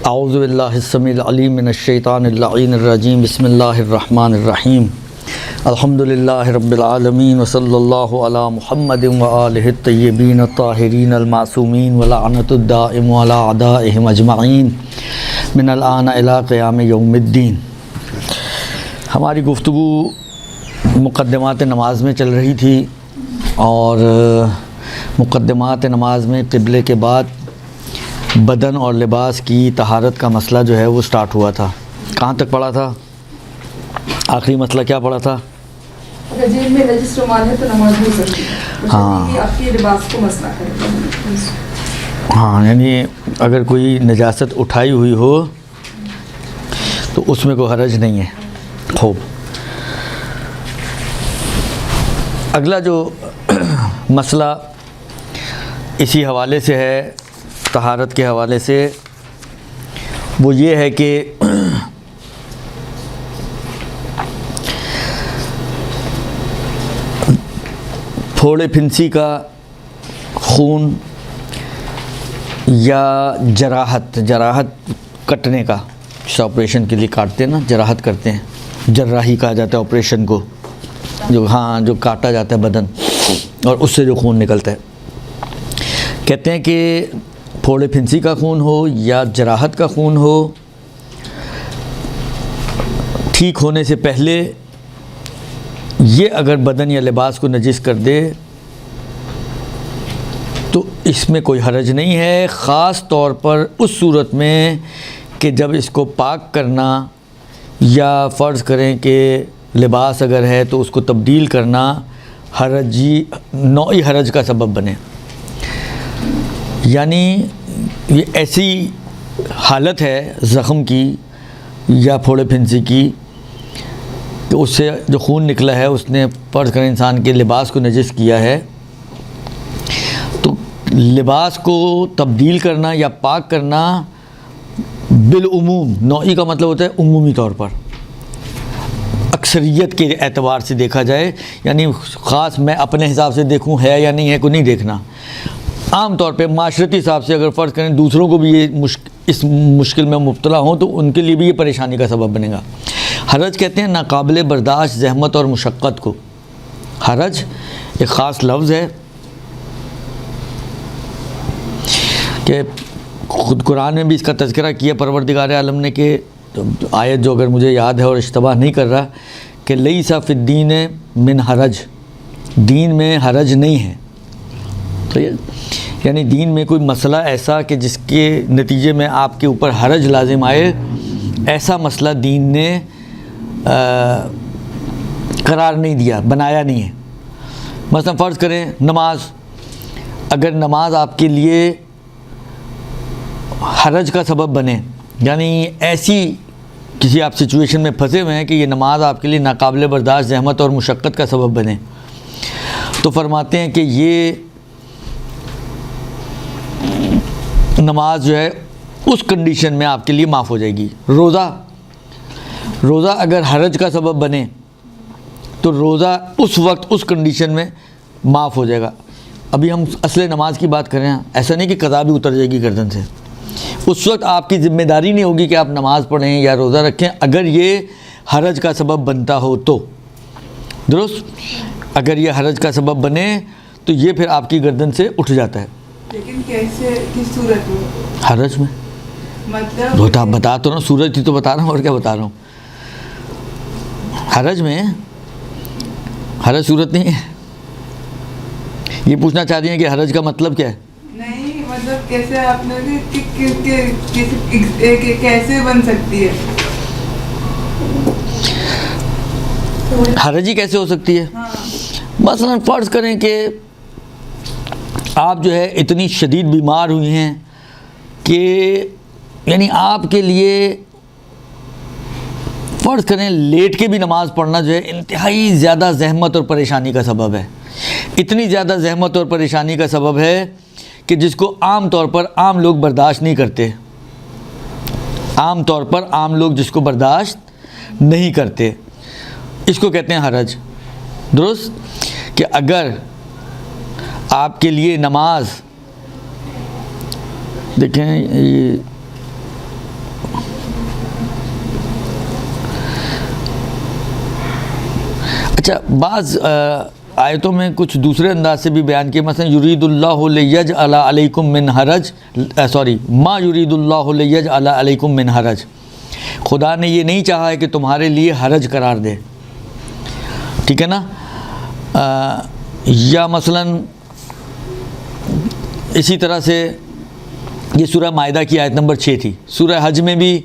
اعوذ باللہ السمیع العلیم من الشیطان اللعین الرجیم بسم اللہ الرحمن الرحیم الحمدللہ رب العالمین وصلی اللہ علی محمد وآلہ الطیبین الطاہرین المعصومین ولعنت الدائم علی اعدائہم اجمعین من الآن الی قیام یوم الدین۔ ہماری گفتگو مقدمات نماز میں چل رہی تھی اور مقدمات نماز میں قبلے کے بعد بدن اور لباس کی طہارت کا مسئلہ جو ہے وہ سٹارٹ ہوا تھا۔ کہاں تک پڑھا تھا؟ آخری مسئلہ کیا پڑھا تھا؟ اگر جیب میں نجس رومال ہے تو نماز ہو سکتی ہے۔ ہاں، آپ کے لباس کو مسئلہ ہے۔ ہاں، یعنی اگر کوئی نجاست اٹھائی ہوئی ہو تو اس میں کوئی حرج نہیں ہے۔ خوب، اگلا جو مسئلہ اسی حوالے سے ہے، طہارت کے حوالے سے، وہ یہ ہے کہ پھوڑے پھنسی کا خون یا جراحت کٹنے کا، جس آپریشن کے لیے کاٹتے ہیں نا، جراحت کرتے ہیں، جراحی کہا جاتا ہے آپریشن کو، جو کاٹا جاتا ہے بدن اور اس سے جو خون نکلتا ہے۔ کہتے ہیں کہ پھوڑے پھنسی کا خون ہو یا جراحت کا خون ہو، ٹھیک ہونے سے پہلے یہ اگر بدن یا لباس کو نجس کر دے تو اس میں کوئی حرج نہیں ہے، خاص طور پر اس صورت میں کہ جب اس کو پاک کرنا یا فرض کریں کہ لباس اگر ہے تو اس کو تبدیل کرنا نوعی حرج کا سبب بنے۔ یعنی یہ ایسی حالت ہے زخم کی یا پھوڑے پھنسی کی کہ اس سے جو خون نکلا ہے اس نے فرض کریں انسان کے لباس کو نجس کیا ہے، تو لباس کو تبدیل کرنا یا پاک کرنا بالعموم، نوعی کا مطلب ہوتا ہے عمومی طور پر، اکثریت کے اعتبار سے دیکھا جائے، یعنی خاص میں اپنے حساب سے دیکھوں ہے یا نہیں ہے کو نہیں دیکھنا، عام طور پہ معاشرتی حساب سے اگر فرض کریں دوسروں کو بھی یہ اس مشکل میں مبتلا ہوں تو ان کے لیے بھی یہ پریشانی کا سبب بنے گا۔ حرج کہتے ہیں ناقابل برداشت زحمت اور مشقت کو۔ حرج ایک خاص لفظ ہے کہ خود قرآن میں بھی اس کا تذکرہ کیا پروردگار عالم نے، کہ آیت جو اگر مجھے یاد ہے اور اشتباہ نہیں کر رہا، کہ لیس فی الدین من حرج، دین میں حرج نہیں ہے۔ تو یعنی دین میں کوئی مسئلہ ایسا کہ جس کے نتیجے میں آپ کے اوپر حرج لازم آئے، ایسا مسئلہ دین نے قرار نہیں دیا، بنایا نہیں ہے۔ مثلا فرض کریں نماز، اگر نماز آپ کے لیے حرج کا سبب بنے، یعنی ایسی کسی آپ سچویشن میں پھنسے ہوئے ہیں کہ یہ نماز آپ کے لیے ناقابل برداشت زحمت اور مشقت کا سبب بنے، تو فرماتے ہیں کہ یہ نماز جو ہے اس کنڈیشن میں آپ کے لیے معاف ہو جائے گی۔ روزہ اگر حرج کا سبب بنے تو روزہ اس وقت اس کنڈیشن میں معاف ہو جائے گا۔ ابھی ہم اصل نماز کی بات کر رہے ہیں، ایسا نہیں کہ قضا بھی اتر جائے گی گردن سے، اس وقت آپ کی ذمہ داری نہیں ہوگی کہ آپ نماز پڑھیں یا روزہ رکھیں اگر یہ حرج کا سبب بنتا ہو تو، درست؟ اگر یہ حرج کا سبب بنے تو یہ پھر آپ کی گردن سے اٹھ جاتا ہے۔ لیکن کیسے، کس صورت میں؟ حرج میں مطلب بتا تو رہا ہوں، سورج ہی تو بتا رہا ہوں، اور کیا بتا رہا ہوں۔ حرج میں، حرج صورت نہیں ہے۔ یہ پوچھنا چاہ رہی ہیں کہ حرج کا مطلب کیا ہے؟ نہیں، مطلب کیسے آپ نے کیسے بن سکتی ہے حرج ہی کیسے ہو سکتی ہے؟ مثلا فرض کریں کہ آپ جو ہے اتنی شدید بیمار ہوئی ہیں کہ یعنی آپ کے لیے فرض کریں لیٹ کے بھی نماز پڑھنا جو ہے انتہائی زیادہ زحمت اور پریشانی کا سبب ہے، اتنی زیادہ زحمت اور پریشانی کا سبب ہے کہ جس کو عام طور پر عام لوگ برداشت نہیں کرتے، عام طور پر عام لوگ جس کو برداشت نہیں کرتے، اس کو کہتے ہیں حرج، درست؟ کہ اگر آپ کے لیے نماز، دیکھیں اچھا بعض آیتوں میں کچھ دوسرے انداز سے بھی بیان کیے، مثلا یرید اللہ لیجعل علیکم من حرج، ما یرید اللہ لیجعل علیکم من حرج، خدا نے یہ نہیں چاہا ہے کہ تمہارے لیے حرج قرار دے، ٹھیک ہے نا. یا مثلا اسی طرح سے یہ سورہ مائدہ کی آیت نمبر 6 تھی. سورہ حج میں بھی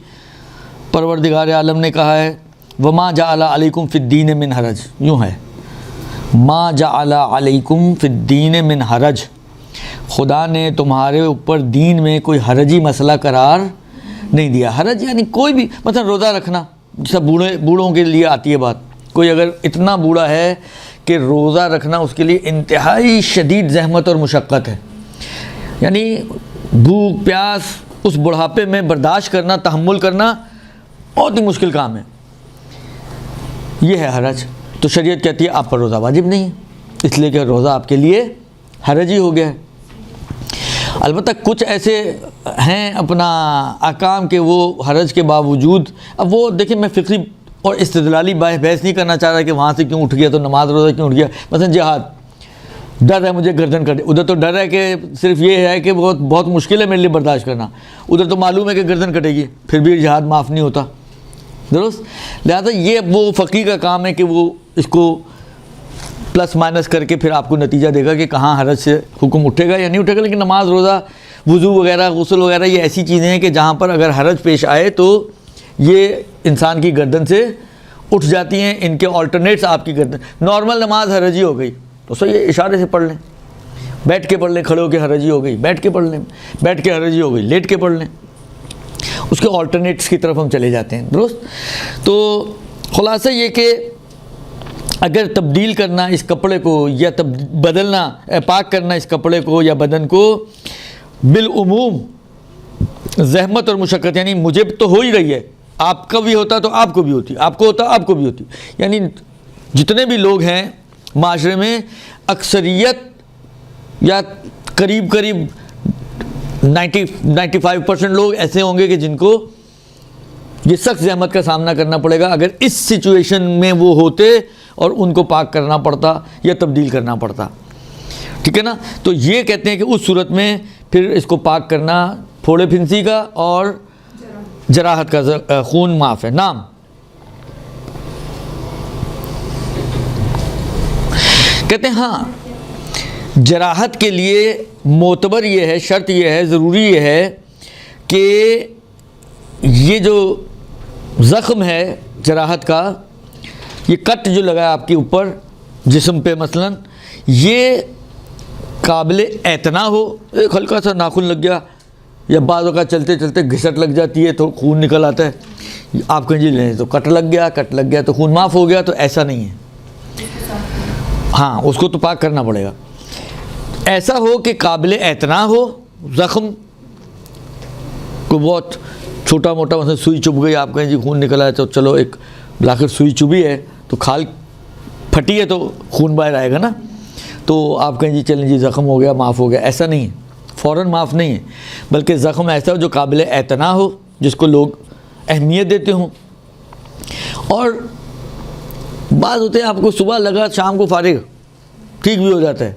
پروردگار عالم نے کہا ہے وما جعل علیکم فی الدین من حرج، یوں ہے ما جعل علیکم فی الدین من حرج، خدا نے تمہارے اوپر دین میں کوئی حرجی مسئلہ قرار نہیں دیا. حرج یعنی کوئی بھی، مثلا روزہ رکھنا، سب بوڑھوں کے لیے آتی ہے بات، کوئی اگر اتنا بوڑھا ہے کہ روزہ رکھنا اس کے لیے انتہائی شدید زحمت اور مشقت ہے، یعنی بھوک پیاس اس بڑھاپے میں برداشت کرنا، تحمل کرنا بہت ہی مشکل کام ہے، یہ ہے حرج. تو شریعت کہتی ہے آپ پر روزہ واجب نہیں ہے، اس لیے کہ روزہ آپ کے لیے حرج ہی ہو گیا ہے. البتہ کچھ ایسے ہیں اپنا احکام کے وہ حرج کے باوجود، اب وہ دیکھیں میں فقہی اور استدلالی بحث نہیں کرنا چاہ رہا کہ وہاں سے کیوں اٹھ گیا تو نماز روزہ کیوں اٹھ گیا. مثلا جہاد، ڈر ہے مجھے گردن کٹے، ادھر تو ڈر ہے کہ صرف یہ ہے کہ بہت مشکل ہے میرے لیے برداشت کرنا، ادھر تو معلوم ہے کہ گردن کٹے گی، پھر بھی جہاد معاف نہیں ہوتا، درست. لہذا یہ وہ فقی کا کام ہے کہ وہ اس کو پلس مائنس کر کے پھر آپ کو نتیجہ دے گا کہ کہاں حرج سے حکم اٹھے گا یا نہیں اٹھے گا. لیکن نماز روزہ وضو وغیرہ غسل وغیرہ یہ ایسی چیزیں ہیں کہ جہاں پر اگر حرج پیش آئے تو یہ انسان کی گردن سے اٹھ جاتی ہیں، ان کے آلٹرنیٹس آپ کی گردن. نارمل نماز حرجی ہو گئی تو صحیح اشارے سے پڑھ لیں، بیٹھ کے پڑھ لیں، کھڑے ہو کے حرجی ہو گئی بیٹھ کے پڑھ لیں، بیٹھ کے حرجی ہو گئی لیٹ کے پڑھ لیں، اس کے آلٹرنیٹس کی طرف ہم چلے جاتے ہیں، درست. تو خلاصہ یہ کہ اگر تبدیل کرنا اس کپڑے کو یا بدلنا پاک کرنا اس کپڑے کو یا بدن کو بالعموم زحمت اور مشقت، یعنی مجھے تو ہو ہی رہی ہے، آپ کا بھی ہوتا تو آپ کو بھی ہوتی، آپ کو ہوتا آپ کو بھی ہوتی، یعنی جتنے بھی لوگ ہیں معاشرے میں اکثریت یا قریب 95% لوگ ایسے ہوں گے کہ جن کو یہ سخت زحمت کا سامنا کرنا پڑے گا اگر اس سچویشن میں وہ ہوتے اور ان کو پاک کرنا پڑتا یا تبدیل کرنا پڑتا، ٹھیک ہے نا. تو یہ کہتے ہیں کہ اس صورت میں پھر اس کو پاک کرنا پھوڑے پھنسی کا اور جراحت کا خون معاف ہے. نام کہتے ہیں ہاں جراحت کے لیے معتبر یہ ہے، شرط یہ ہے، ضروری یہ ہے کہ یہ جو زخم ہے جراحت کا، یہ کٹ جو لگا ہے آپ کے اوپر جسم پہ مثلا، یہ قابل اعتنا ہو. ایک ہلکا سا ناخن لگ گیا یا بعض اوقات چلتے چلتے گھسٹ لگ جاتی ہے تو خون نکل آتا ہے، آپ کہیں جی لیں تو کٹ لگ گیا تو خون معاف ہو گیا، تو ایسا نہیں ہے. ہاں اس کو تو پاک کرنا پڑے گا. ایسا ہو کہ قابل اعتنا ہو، زخم کو بہت چھوٹا موٹا مثلا سوئی چبھ گئی، آپ کہیں جی خون نکلا ہے تو چلو ایک بلاخر سوئی چبھی ہے تو کھال پھٹی ہے تو خون باہر آئے گا نا، تو آپ کہیں جی چلیں جی زخم ہو گیا معاف ہو گیا، ایسا نہیں ہے، فوراً معاف نہیں ہے، بلکہ زخم ایسا ہو جو قابل اعتنا ہو، جس کو لوگ اہمیت دیتے ہوں. اور بعض ہوتے ہیں آپ کو صبح لگا شام کو فارغ ٹھیک بھی ہو جاتا ہے،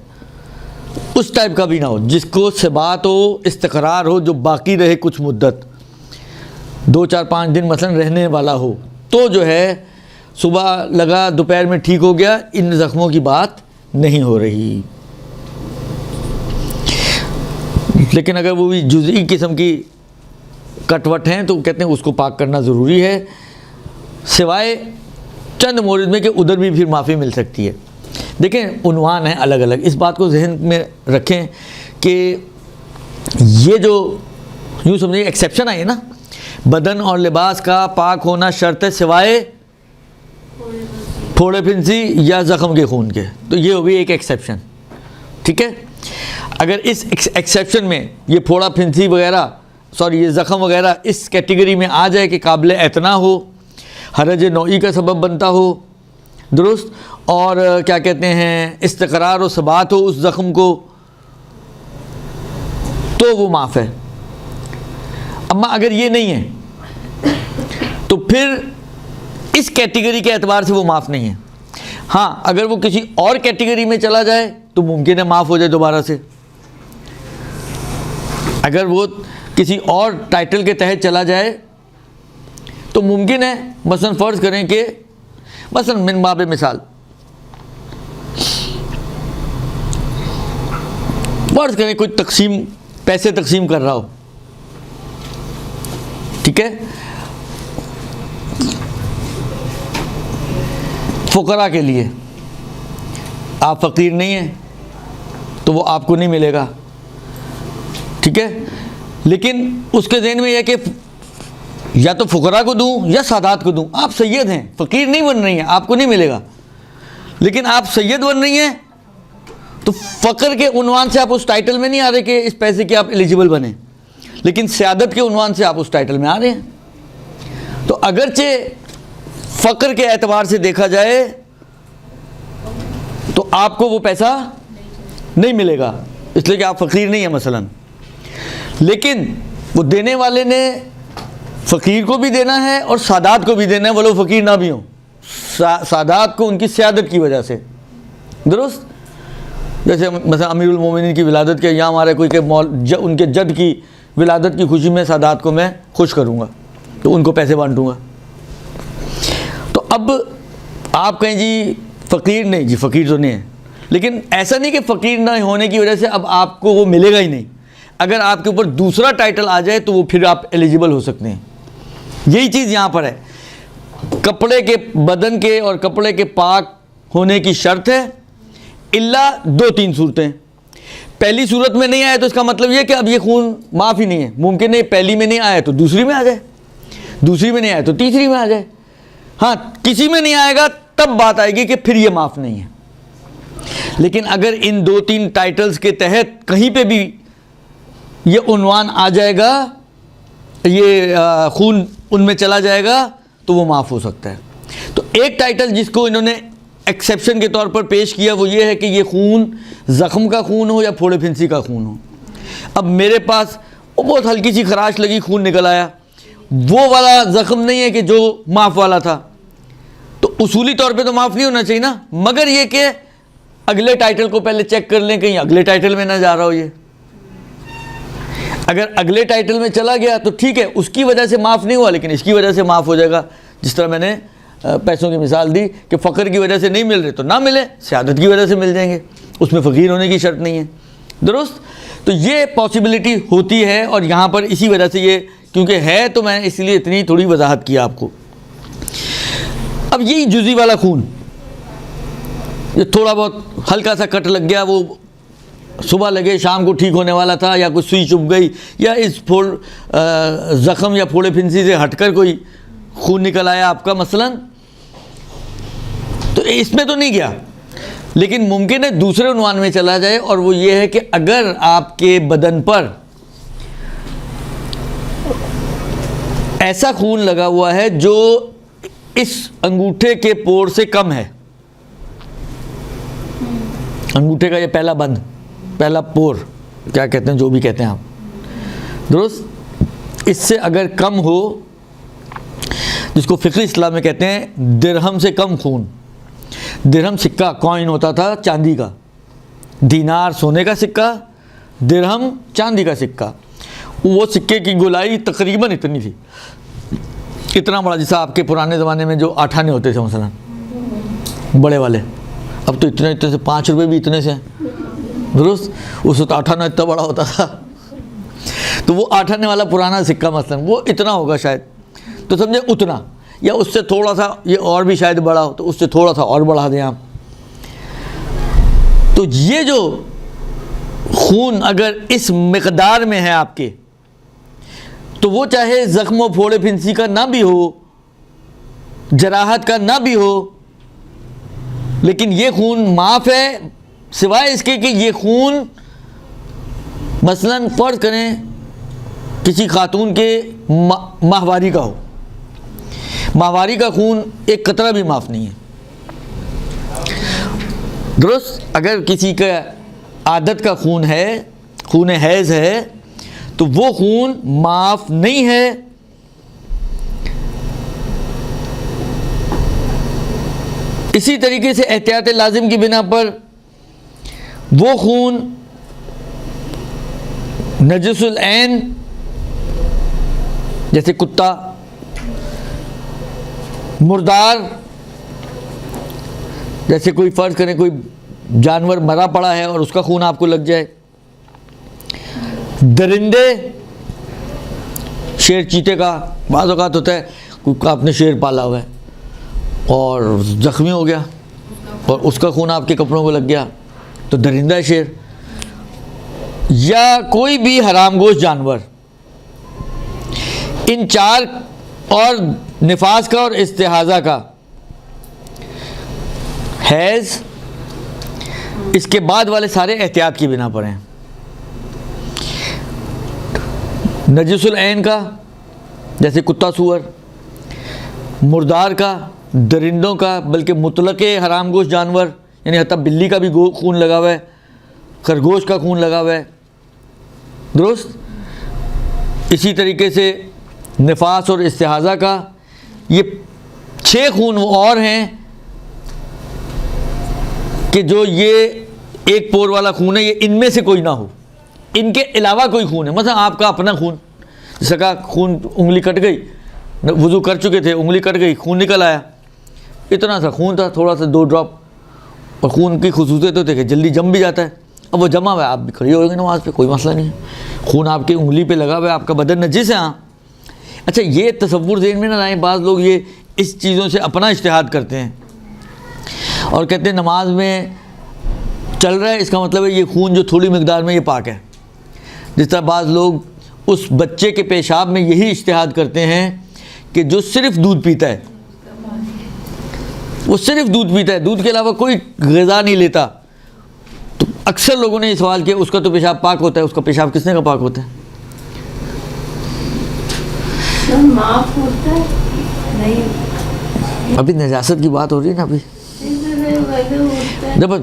اس ٹائپ کا بھی نہ ہو، جس کو ثبات ہو، استقرار ہو، جو باقی رہے کچھ مدت 2-4-5 دن مثلا رہنے والا ہو، تو جو ہے صبح لگا دوپہر میں ٹھیک ہو گیا، ان زخموں کی بات نہیں ہو رہی. لیکن اگر وہ بھی جزئی قسم کی کٹ وٹ ہیں تو کہتے ہیں اس کو پاک کرنا ضروری ہے، سوائے چند مورد میں کہ ادھر بھی پھر معافی مل سکتی ہے. دیکھیں عنوان ہیں الگ الگ، اس بات کو ذہن میں رکھیں کہ یہ جو یوں سمجھیں ایکسیپشن آئی ہے نا، بدن اور لباس کا پاک ہونا شرط ہے سوائے پھوڑے پھنسی یا زخم کے خون کے، تو یہ ہوگی ایک ایکسیپشن، ٹھیک ہے. اگر اس ایکسیپشن میں یہ پھوڑا پھنسی وغیرہ یہ زخم وغیرہ اس کیٹیگری میں آ جائے کہ قابل اعتنا ہو، حرج نوعی کا سبب بنتا ہو، درست، اور کیا کہتے ہیں استقرار و ثبات ہو اس زخم کو، تو وہ معاف ہے. اما اگر یہ نہیں ہے تو پھر اس کیٹیگری کے اعتبار سے وہ معاف نہیں ہے. ہاں اگر وہ کسی اور کیٹیگری میں چلا جائے تو ممکن ہے معاف ہو جائے دوبارہ سے. اگر وہ کسی اور ٹائٹل کے تحت چلا جائے تو ممکن ہے مثلا فرض کریں کہ مثلا من باب مثال فرض کریں کوئی پیسے تقسیم کر رہا ہو, ٹھیک ہے, فقراء کے لیے. آپ فقیر نہیں ہیں تو وہ آپ کو نہیں ملے گا, ٹھیک ہے, لیکن اس کے ذہن میں یہ کہ یا تو فقراء کو دوں یا سادات کو دوں. آپ سید ہیں, فقیر نہیں بن رہی ہیں, آپ کو نہیں ملے گا, لیکن آپ سید بن رہی ہیں تو فقر کے عنوان سے آپ اس ٹائٹل میں نہیں آ رہے کہ اس پیسے کے آپ ایلیجیبل بنیں, لیکن سیادت کے عنوان سے آپ اس ٹائٹل میں آ رہے ہیں. تو اگرچہ فقر کے اعتبار سے دیکھا جائے تو آپ کو وہ پیسہ نہیں ملے گا, اس لیے کہ آپ فقیر نہیں ہیں مثلا, لیکن وہ دینے والے نے فقیر کو بھی دینا ہے اور سادات کو بھی دینا ہے, وہ لوگ فقیر نہ بھی ہوں. سادات کو ان کی سیادت کی وجہ سے, درست, جیسے مثلا امیر المومنین کی ولادت کے یہاں ہمارے کوئی کہ ان کے جد کی ولادت کی خوشی میں سادات کو میں خوش کروں گا تو ان کو پیسے بانٹوں گا. تو اب آپ کہیں جی فقیر نہیں, جی فقیر تو نہیں ہے, لیکن ایسا نہیں کہ فقیر نہ ہونے کی وجہ سے اب آپ کو وہ ملے گا ہی نہیں. اگر آپ کے اوپر دوسرا ٹائٹل آ جائے تو وہ پھر آپ ایلیجیبل ہو سکتے ہیں. یہی چیز یہاں پر ہے. کپڑے کے بدن کے اور کپڑے کے پاک ہونے کی شرط ہے الا 2-3 صورتیں. پہلی صورت میں نہیں آئے تو اس کا مطلب یہ کہ اب یہ خون معاف ہی نہیں ہے. ممکن ہے پہلی میں نہیں آیا تو دوسری میں آ جائے, دوسری میں نہیں آیا تو تیسری میں آ جائے. ہاں کسی میں نہیں آئے گا تب بات آئے گی کہ پھر یہ معاف نہیں ہے. لیکن اگر ان 2-3 ٹائٹلز کے تحت کہیں پہ بھی یہ عنوان آ جائے گا, یہ خون ان میں چلا جائے گا تو وہ معاف ہو سکتا ہے. تو ایک ٹائٹل جس کو انہوں نے ایکسیپشن کے طور پر پیش کیا وہ یہ ہے کہ یہ خون زخم کا خون ہو یا پھوڑے پھنسی کا خون ہو. اب میرے پاس وہ بہت ہلکی سی خراش لگی, خون نکل آیا, وہ والا زخم نہیں ہے کہ جو معاف والا تھا, تو اصولی طور پہ تو معاف نہیں ہونا چاہیے نا, مگر یہ کہ اگلے ٹائٹل کو پہلے چیک کر لیں کہیں اگلے ٹائٹل میں نہ جا رہا ہو. یہ اگر اگلے ٹائٹل میں چلا گیا تو ٹھیک ہے, اس کی وجہ سے معاف نہیں ہوا, لیکن اس کی وجہ سے معاف ہو جائے گا. جس طرح میں نے پیسوں کی مثال دی کہ فقر کی وجہ سے نہیں مل رہے تو نہ ملے, سیادت کی وجہ سے مل جائیں گے, اس میں فقیر ہونے کی شرط نہیں ہے, درست. تو یہ پاسبلٹی ہوتی ہے, اور یہاں پر اسی وجہ سے یہ کیونکہ ہے تو میں اس لیے اتنی تھوڑی وضاحت کیا آپ کو. اب یہی جزئی والا خون, یہ تھوڑا بہت ہلکا سا کٹ لگ گیا, وہ صبح لگے شام کو ٹھیک ہونے والا تھا, یا کوئی سوئی چبھ گئی, یا اس زخم یا پھوڑے پھنسی سے ہٹ کر کوئی خون نکل آیا آپ کا مثلا, تو اس میں تو نہیں گیا, لیکن ممکن ہے دوسرے عنوان میں چلا جائے, اور وہ یہ ہے کہ اگر آپ کے بدن پر ایسا خون لگا ہوا ہے جو اس انگوٹھے کے پور سے کم ہے, انگوٹھے کا یہ پہلا بند, پہلا پور کیا کہتے ہیں, جو بھی کہتے ہیں آپ, درست, اس سے اگر کم ہو, جس کو فقہ اسلام میں کہتے ہیں درہم سے کم خون. درہم سکہ کوائن ہوتا تھا چاندی کا, دینار سونے کا سکہ, درہم چاندی کا سکہ. وہ سکے کی گولائی تقریباً اتنی تھی, اتنا بڑا, جیسا آپ کے پرانے زمانے میں جو آٹھانے ہوتے تھے مثلا بڑے والے, اب تو اتنے سے 5 روپے بھی اتنے سے ہیں, درست. اس وقت آٹھانا اتنا بڑا ہوتا تھا, تو وہ آٹھانے والا پرانا سکہ مثلا وہ اتنا ہوگا شاید, تو سمجھے اتنا, یا اس سے تھوڑا سا, یہ اور بھی شاید بڑا ہو تو اس سے تھوڑا سا اور بڑھا دیں آپ. تو یہ جو خون اگر اس مقدار میں ہے آپ کے, تو وہ چاہے زخم و پھوڑے پھنسی کا نہ بھی ہو, جراحت کا نہ بھی ہو, لیکن یہ خون معاف ہے, سوائے اس کے کہ یہ خون مثلا فرض کریں کسی خاتون کے ماہواری کا ہو, ماہواری کا خون ایک قطرہ بھی معاف نہیں ہے, درست. اگر کسی کا عادت کا خون ہے, خون حیض ہے, تو وہ خون معاف نہیں ہے. اسی طریقے سے احتیاط لازم کی بنا پر وہ خون نجس العین جیسے کتا، مردار جیسے کوئی فرض کریں کوئی جانور مرا پڑا ہے اور اس کا خون آپ کو لگ جائے، درندے، شیر چیتے کا بعض اوقات ہوتا ہے کوئی آپ نے شیر پالا ہوا ہے اور زخمی ہو گیا اور اس کا خون آپ کے کپڑوں کو لگ گیا تو درندہ ہے شیر، یا کوئی بھی حرام گوشت جانور، ان چار اور نفاس کا اور استحاضہ کا، حیض، اس کے بعد والے سارے احتیاط کی بنا پر ہیں۔ نجس العین کا جیسے کتا سور، مردار کا، درندوں کا، بلکہ مطلق حرام گوشت جانور یعنی حتیٰ بلی کا بھی خون لگا ہوا ہے، خرگوش کا خون لگا ہوا ہے، درست۔ اسی طریقے سے نفاس اور استحاضہ کا، یہ 6 خون وہ اور ہیں کہ جو یہ ایک پور والا خون ہے، یہ ان میں سے کوئی نہ ہو، ان کے علاوہ کوئی خون ہے۔ مثلا آپ کا اپنا خون، جیسا کہ خون انگلی کٹ گئی، وضو کر چکے تھے، انگلی کٹ گئی، خون نکل آیا، اتنا سا خون تھا، تھوڑا سا 2 ڈراپ، اور خون کی خصوصیت ہوتی ہے کہ جلدی جم بھی جاتا ہے، اب وہ جمع ہوا ہے، آپ بھی کھڑی ہو گے نماز پہ، کوئی مسئلہ نہیں ہے، خون آپ کی انگلی پہ لگا ہوا ہے، آپ کا بدن نجس ہے۔ ہاں اچھا، یہ تصور ذہن میں نہ لائیں، بعض لوگ یہ اس چیزوں سے اپنا اجتہاد کرتے ہیں اور کہتے ہیں نماز میں چل رہا ہے اس کا مطلب ہے یہ خون جو تھوڑی مقدار میں یہ پاک ہے۔ جس طرح بعض لوگ اس بچے کے پیشاب میں یہی اجتہاد کرتے ہیں کہ جو صرف دودھ پیتا ہے، وہ صرف دودھ پیتا ہے، دودھ کے علاوہ کوئی غذا نہیں لیتا، تو اکثر لوگوں نے یہ سوال کیا اس کا تو پیشاب پاک ہوتا ہے، اس کا پیشاب کس نے کا پاک ہوتا ہے؟ معاف ہوتا ہے نہیں، ابھی نجاست کی بات ہو رہی ہے نا، ابھی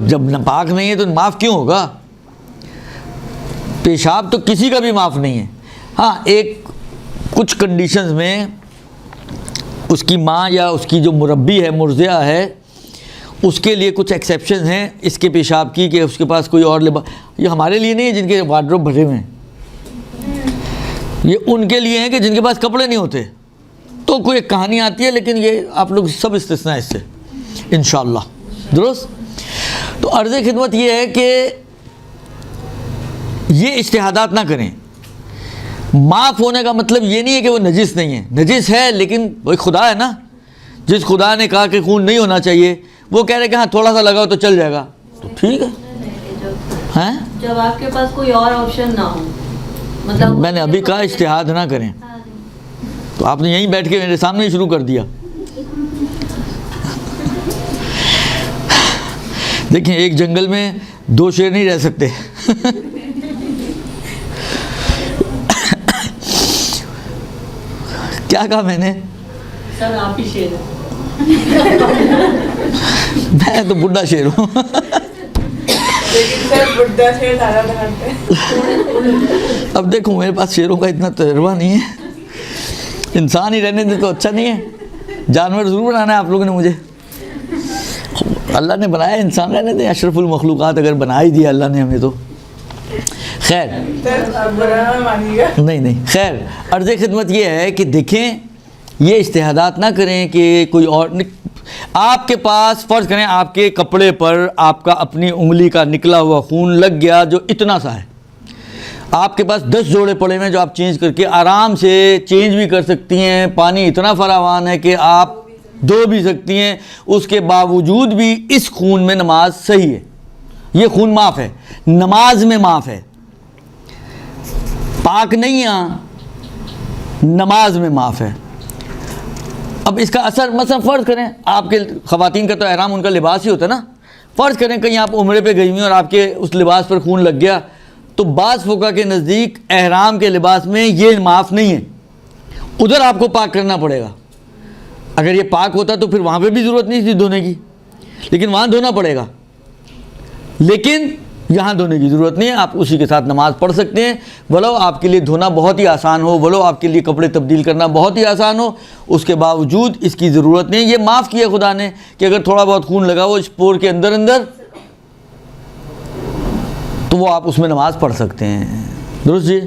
جب پاک نہیں ہے تو معاف کیوں ہوگا؟ پیشاب تو کسی کا بھی معاف نہیں ہے۔ ہاں ایک کچھ کنڈیشنز میں اس کی ماں یا اس کی جو مربی ہے، مرضعہ ہے، اس کے لیے کچھ ایکسیپشنز ہیں اس کے پیشاب کی کہ اس کے پاس کوئی اور لباس، یہ ہمارے لیے نہیں ہے جن کے وارڈروب بھرے ہوئے ہیں، یہ ان کے لیے ہیں کہ جن کے پاس کپڑے نہیں ہوتے، تو کوئی ایک کہانی آتی ہے، لیکن یہ آپ لوگ سب استثناء اس سے انشاءاللہ، درست۔ تو عرض خدمت یہ ہے کہ یہ اجتہادات نہ کریں۔ معاف ہونے کا مطلب یہ نہیں ہے کہ وہ نجس نہیں ہے، نجس ہے، لیکن وہ خدا ہے نا، جس خدا نے کہا کہ خون نہیں ہونا چاہیے، وہ کہہ رہے کہ ہاں تھوڑا سا لگاؤ تو چل جائے گا، تو ٹھیک ہے۔ جب آپ کے پاس کوئی اور آپشن نہ ہو، مطلب میں نے ابھی کہا اجتہاد نہ کریں، تو آپ نے یہیں بیٹھ کے میرے سامنے شروع کر دیا۔ دیکھیں ایک جنگل میں 2 شیر نہیں رہ سکتے۔ کیا کہا میں نے؟ سر آپ ہی شیر ہیں۔ میں تو بڈھا شیر ہوں۔ لیکن سر بڈھا شیر زیادہ بناتے ہیں۔ اب دیکھو میرے پاس شیروں کا اتنا تجربہ نہیں ہے، انسان ہی رہنے دے تو اچھا نہیں ہے، جانور ضرور بنانا ہے آپ لوگوں نے مجھے، اللہ نے بنایا انسان رہنے دیں، اشرف المخلوقات اگر بنا ہی دیا اللہ نے ہمیں تو خیر نہیں خیر۔ عرض خدمت یہ ہے کہ دیکھیں یہ اجتہادات نہ کریں کہ کوئی اور، آپ کے پاس فرض کریں آپ کے کپڑے پر آپ کا اپنی انگلی کا نکلا ہوا خون لگ گیا جو اتنا سا ہے، آپ کے پاس 10 جوڑے پڑے ہیں جو آپ چینج کر کے آرام سے چینج بھی کر سکتی ہیں، پانی اتنا فراوان ہے کہ آپ دھو بھی سکتی ہیں، اس کے باوجود بھی اس خون میں نماز صحیح ہے، یہ خون معاف ہے، نماز میں معاف ہے، پاک نہیں ہے، نماز میں معاف ہے۔ اب اس کا اثر مثلا فرض کریں آپ کے خواتین کا تو احرام ان کا لباس ہی ہوتا ہے نا، فرض کریں کہیں آپ عمرے پہ گئی ہوئی اور آپ کے اس لباس پر خون لگ گیا، تو بعض فقہا کے نزدیک احرام کے لباس میں یہ معاف نہیں ہے، ادھر آپ کو پاک کرنا پڑے گا۔ اگر یہ پاک ہوتا تو پھر وہاں پہ بھی ضرورت نہیں تھی دھونے کی، لیکن وہاں دھونا پڑے گا، لیکن یہاں دھونے کی ضرورت نہیں ہے، آپ اسی کے ساتھ نماز پڑھ سکتے ہیں، ولو آپ کے لیے دھونا بہت ہی آسان ہو، ولو آپ کے لیے کپڑے تبدیل کرنا بہت ہی آسان ہو، اس کے باوجود اس کی ضرورت نہیں ہے۔ یہ معاف کیا خدا نے کہ اگر تھوڑا بہت خون لگا ہو اس پور کے اندر تو وہ آپ اس میں نماز پڑھ سکتے ہیں، درست جی؟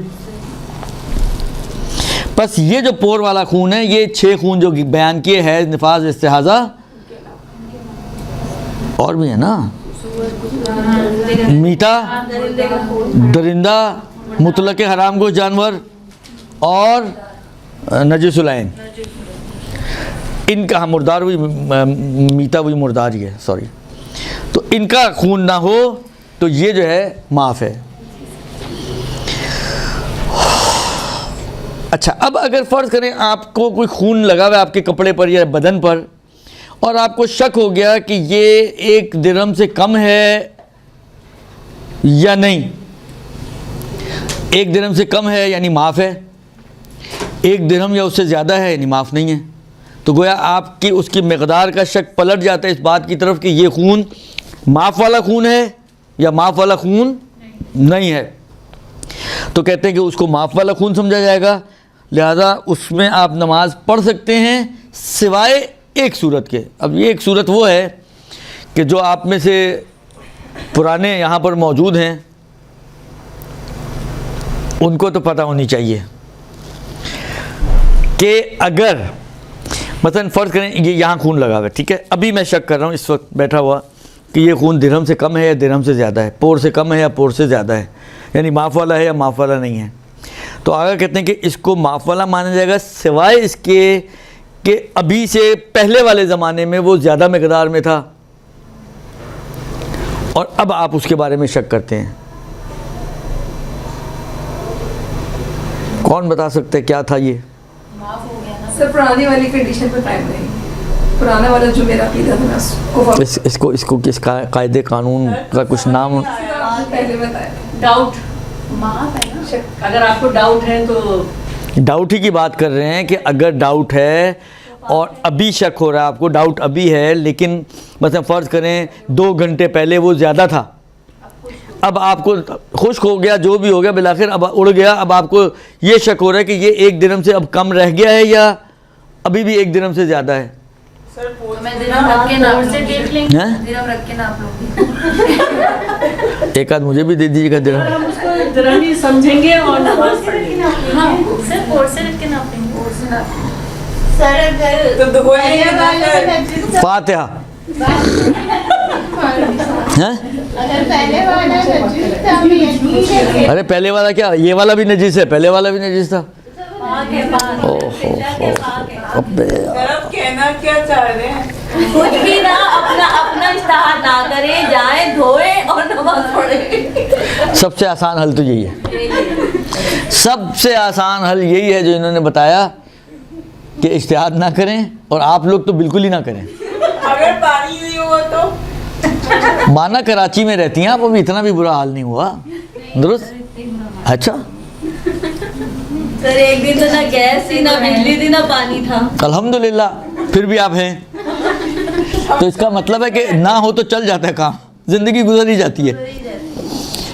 بس یہ جو پور والا خون ہے، یہ 6 خون جو بیان کیے ہیں، نفاس، استحاضہ، اور بھی ہے نا، میٹھا، درندہ، مطلق حرام گوشت جانور اور نجس العین، ان کا مردار ہوئی، میٹھا ہوئی مردار ہی ہے، سوری، تو ان کا خون نہ ہو تو یہ جو ہے معاف ہے۔ اچھا، اب اگر فرض کریں آپ کو کوئی خون لگا ہوا ہے آپ کے کپڑے پر یا بدن پر، اور آپ کو شک ہو گیا کہ یہ 1 درہم سے کم ہے یا نہیں، 1 درہم سے کم ہے یعنی معاف ہے، 1 درہم یا اس سے زیادہ ہے یعنی معاف نہیں ہے، تو گویا آپ کی اس کی مقدار کا شک پلٹ جاتا ہے اس بات کی طرف کہ یہ خون معاف والا خون ہے یا معاف والا خون نہیں ہے، تو کہتے ہیں کہ اس کو معاف والا خون سمجھا جائے گا، لہذا اس میں آپ نماز پڑھ سکتے ہیں سوائے ایک صورت کے۔ اب یہ ایک صورت وہ ہے کہ جو آپ میں سے پرانے یہاں پر موجود ہیں ان کو تو پتہ ہونی چاہیے کہ اگر مثلا فرض کریں یہ یہاں خون لگا ہوا ہے، ٹھیک ہے، ابھی میں شک کر رہا ہوں اس وقت بیٹھا ہوا کہ یہ خون درہم سے کم ہے یا درہم سے زیادہ ہے، پور سے کم ہے یا پور سے زیادہ ہے، یعنی معاف والا ہے یا معاف والا نہیں ہے، تو آگے کہتے ہیں کہ اس کو معاف والا مانا جائے گا سوائے اس کے کہ ابھی سے پہلے والے زمانے میں وہ زیادہ مقدار میں تھا اور اب آپ اس کے بارے میں شک کرتے ہیں۔ کون بتا سکتے کیا تھا یہ؟ سر پرانی والی کنڈیشن پہ قائم نہیں، پرانا والا جو میرا عقیدہ تھا اس کو کس قاعدے قانون کا کچھ نام؟ پہلے بتایا، ڈاؤٹ، اگر آپ کو ڈاؤٹ ہے تو ڈاؤٹ ہی کی بات کر رہے ہیں کہ اگر ڈاؤٹ ہے اور ابھی شک ہو رہا ہے آپ کو، ڈاؤٹ ابھی ہے لیکن مثلا فرض کریں 2 گھنٹے پہلے وہ زیادہ تھا، اب آپ کو خشک ہو گیا، جو بھی ہو گیا بالآخر اب اڑ گیا، اب آپ کو یہ شک ہو رہا ہے کہ یہ 1 درہم سے اب کم رہ گیا ہے یا ابھی بھی 1 درہم سے زیادہ ہے۔ ایک آدھ مجھے بھی دے دیجیے گا درہم، درہم ہی سمجھیں گے اور نماز پڑھیں گے۔ فاتحہ ارے پہلے والا کیا، یہ والا بھی نجس ہے، پہلے والا بھی نجس تھا۔ کہنا کیا چاہ رہے ہیں؟ کچھ بھی نہ، اپنا اجتہاد نہ کرے، جائے دھوئے اور نماز پڑھے۔ سب سے آسان حل تو یہی ہے، سب سے آسان حل یہی ہے جو انہوں نے بتایا کہ اجتہاد نہ کریں، اور آپ لوگ تو بالکل ہی نہ کریں۔ اگر پانی نہیں ہوا تو مانا کراچی میں رہتی ہیں آپ، ابھی اتنا بھی برا حال نہیں ہوا، درست؟ اچھا، سر ایک دن تو نہ گیس تھی، نہ بجلی تھی، نہ پانی تھا۔ الحمدللہ پھر بھی آپ ہیں، تو اس کا مطلب ہے کہ نہ ہو تو چل جاتا ہے کام، زندگی گزر ہی جاتی ہے۔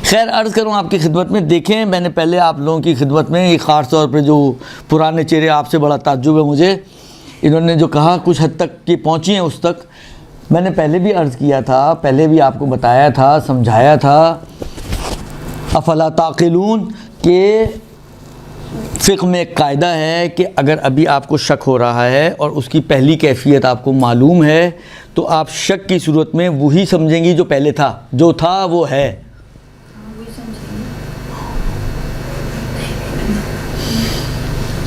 خیر عرض کروں آپ کی خدمت میں، دیکھیں میں نے پہلے آپ لوگوں کی خدمت میں یہ خاص طور پہ جو پرانے چہرے آپ سے بڑا تعجب ہے مجھے، انہوں نے جو کہا کچھ حد تک کہ پہنچی ہیں اس تک، میں نے پہلے بھی عرض کیا تھا، پہلے بھی آپ کو بتایا تھا، سمجھایا تھا، افلا تعقلون، کہ فقہ میں ایک قاعدہ ہے کہ اگر ابھی آپ کو شک ہو رہا ہے اور اس کی پہلی کیفیت آپ کو معلوم ہے تو آپ شک کی صورت میں وہی سمجھیں گی جو پہلے تھا، جو تھا وہ ہے۔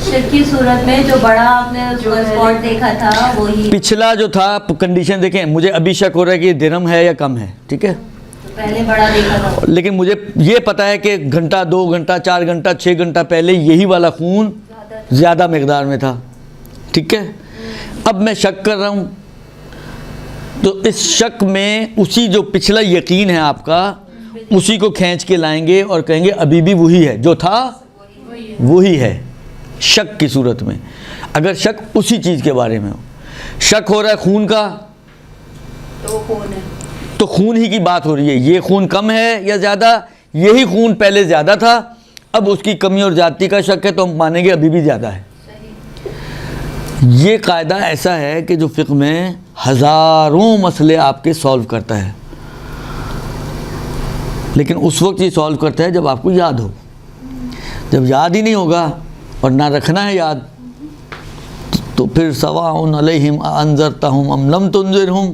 شک کی صورت میں جو بڑا آپ نے اسپاٹ دیکھا تھا وہی پچھلا جو تھا کنڈیشن دیکھیں، مجھے ابھی شک ہو رہا ہے کہ یہ درہم ہے یا کم ہے، ٹھیک ہے، پہلے بڑا دیکھا تھا، لیکن مجھے یہ پتا ہے کہ گھنٹہ 2 گھنٹہ 4 گھنٹہ 6 گھنٹہ پہلے یہی والا خون زیادہ مقدار میں تھا، ٹھیک ہے، اب میں شک کر رہا ہوں، تو اس شک میں اسی جو پچھلا یقین ہے آپ کا اسی کو کھینچ کے لائیں گے اور کہیں گے ابھی بھی وہی ہے، جو تھا وہی ہے، شک کی صورت میں۔ اگر شک اسی چیز کے بارے میں ہو، شک ہو رہا ہے خون کا، تو وہ کون ہے؟ تو خون ہی کی بات ہو رہی ہے. یہ خون کم ہے یا زیادہ؟ یہی خون پہلے زیادہ تھا, اب اس کی کمی اور زیادتی کا شک ہے تو ہم مانیں گے ابھی بھی زیادہ ہے. یہ قاعدہ ایسا ہے کہ جو فقہ میں ہزاروں مسئلے آپ کے سولو کرتا ہے, لیکن اس وقت یہ سولو کرتا ہے جب آپ کو یاد ہو. جب یاد ہی نہیں ہوگا اور نہ رکھنا ہے یاد, تو پھر سواء علیہم انذرتہم ام لم تنذرہم.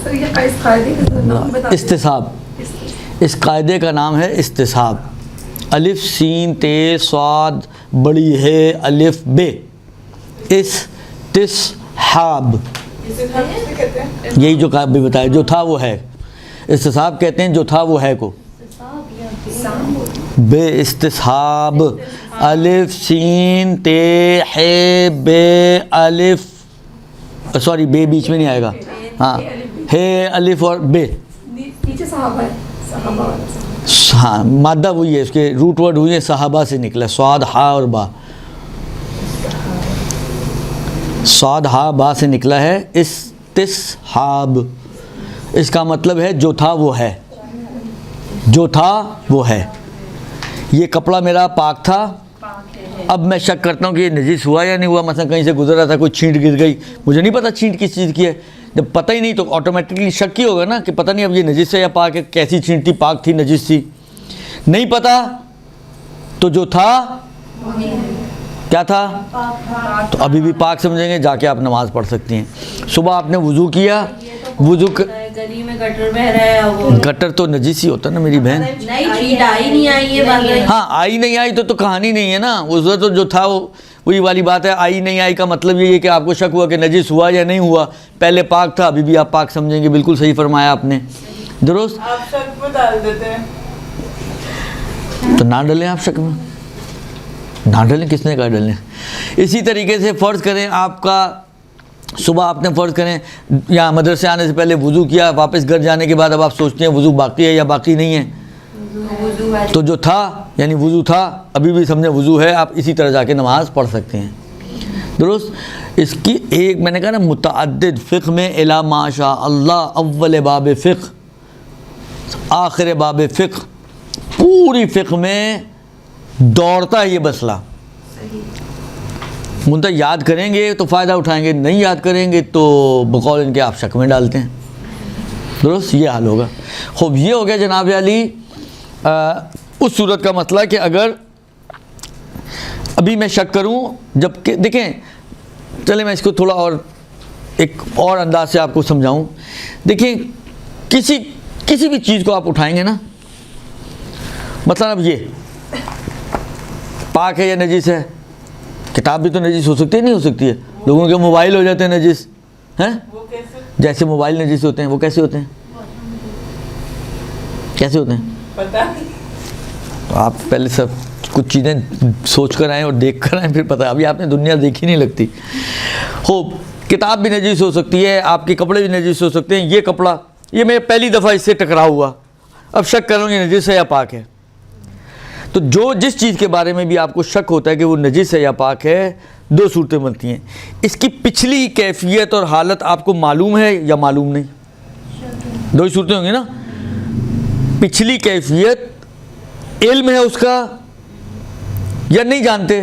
سر یہ اس قاعدے کا نام بتا دیں. استصحاب, اس قاعدے کا نام ہے استصحاب. الف سین تے صاد بڑی ہے الف بے, استصحاب. اسے ہم سے کہتے ہیں یہی جو بھی بتایا, جو تھا وہ ہے. استصحاب کہتے ہیں جو تھا وہ ہے کو. بے استصحاب, الف سین تے ہے بے الف, سوری بے بیچ میں نہیں آئے گا, ہاں ہے الف اور بے, نیچے صحابہ ہے, صحابہ والا صحابہ. ہاں مادہ وہی ہے, اس کے روٹ ورڈ ہوئی ہے صحابہ سے نکلا, صاد ہا اور با, صاد ہا با سے نکلا ہے استصحاب. اس کا مطلب ہے جو تھا وہ ہے, جو تھا وہ ہے. یہ کپڑا میرا پاک تھا, اب میں شک کرتا ہوں کہ یہ نجس ہوا یا نہیں ہوا. مثلا کہیں سے گزر رہا تھا, کوئی چھینٹ گر گئی, مجھے نہیں پتا چھینٹ کس چیز کی ہے. جب پتہ ہی نہیں تو آٹومیٹکلی شک ہی ہوگا نا کہ پتہ نہیں اب یہ نجس ہے یا پاک ہے, کیسی چھینٹ تھی, پاک تھی نجس تھی. نہیں پتا تو جو تھا کیا تھا, تو ابھی بھی پاک سمجھیں گے, جا کے آپ نماز پڑھ سکتی ہیں. صبح آپ نے وضو کیا, وضو گلی میں گٹر بہ رہا ہے, وہ گٹر تو نجس ہی ہوتا ہے نا میری بہن. نہیں چھینٹ آئی نہیں آئی ہے بات ہے. ہاں آئی نہیں آئی تو کہانی نہیں ہے نا, اس وقت تو جو تھا وہ وہی والی بات ہے. آئی نہیں آئی کا مطلب یہ ہے کہ آپ کو شک ہوا کہ نجس ہوا یا نہیں ہوا, پہلے پاک تھا ابھی بھی آپ پاک سمجھیں گے. بالکل صحیح فرمایا آپ نے, درست. آپ شک میں ڈال دیتے ہیں. تو نہ ڈلیں آپ شک میں, نہ ڈلیں, کس نے کہا ڈلیں. اسی طریقے سے فرض کریں آپ کا صبح آپ نے فرض کریں یا مدرسے آنے سے پہلے وضو کیا, واپس گھر جانے کے بعد اب آپ سوچتے ہیں وضو باقی ہے یا باقی نہیں ہے, تو جو تھا یعنی وضو تھا, ابھی بھی سمجھیں وضو ہے, آپ اسی طرح جا کے نماز پڑھ سکتے ہیں, درست. اس کی ایک میں نے کہا نا متعدد فقہ میں الا ما شاء اللہ, اول باب فقہ آخر باب فقہ, پوری فقہ میں دوڑتا ہے یہ مسئلہ. منتہا یاد کریں گے تو فائدہ اٹھائیں گے, نہیں یاد کریں گے تو بقول ان کے آپ شک میں ڈالتے ہیں, درست. یہ حال ہوگا. خوب یہ ہو گیا جناب علی اس صورت کا مسئلہ کہ اگر ابھی میں شک کروں, جب کہ دیکھیں چلیں میں اس کو تھوڑا اور ایک اور انداز سے آپ کو سمجھاؤں. دیکھیں کسی بھی چیز کو آپ اٹھائیں گے نا, مثلا اب یہ پاک ہے یا نجس ہے, کتاب بھی تو نجس ہو سکتی ہے, نہیں ہو سکتی ہے. لوگوں کے موبائل ہو جاتے ہیں نجس ہیں, وہ کیسے جیسے موبائل نجس ہوتے ہیں, وہ کیسے ہوتے ہیں, کیسے ہوتے ہیں. پتا نہیں. تو آپ پہلے سب کچھ چیزیں سوچ کر آئیں اور دیکھ کر آئیں, پھر پتہ. ابھی آپ نے دنیا دیکھی نہیں لگتی. خوب کتاب بھی نجس ہو سکتی ہے, آپ کے کپڑے بھی نجس ہو سکتے ہیں. یہ کپڑا, یہ میں پہلی دفعہ اس سے ٹکرا ہوا, اب شک کروں یہ نجس ہے یا پاک ہے. تو جس چیز کے بارے میں بھی آپ کو شک ہوتا ہے کہ وہ نجس ہے یا پاک ہے, دو صورتیں بنتی ہیں. اس کی پچھلی کیفیت اور حالت آپ کو معلوم ہے یا معلوم نہیں, دو ہی صورتیں ہوں گی نا. پچھلی کیفیت علم ہے اس کا یا نہیں جانتے,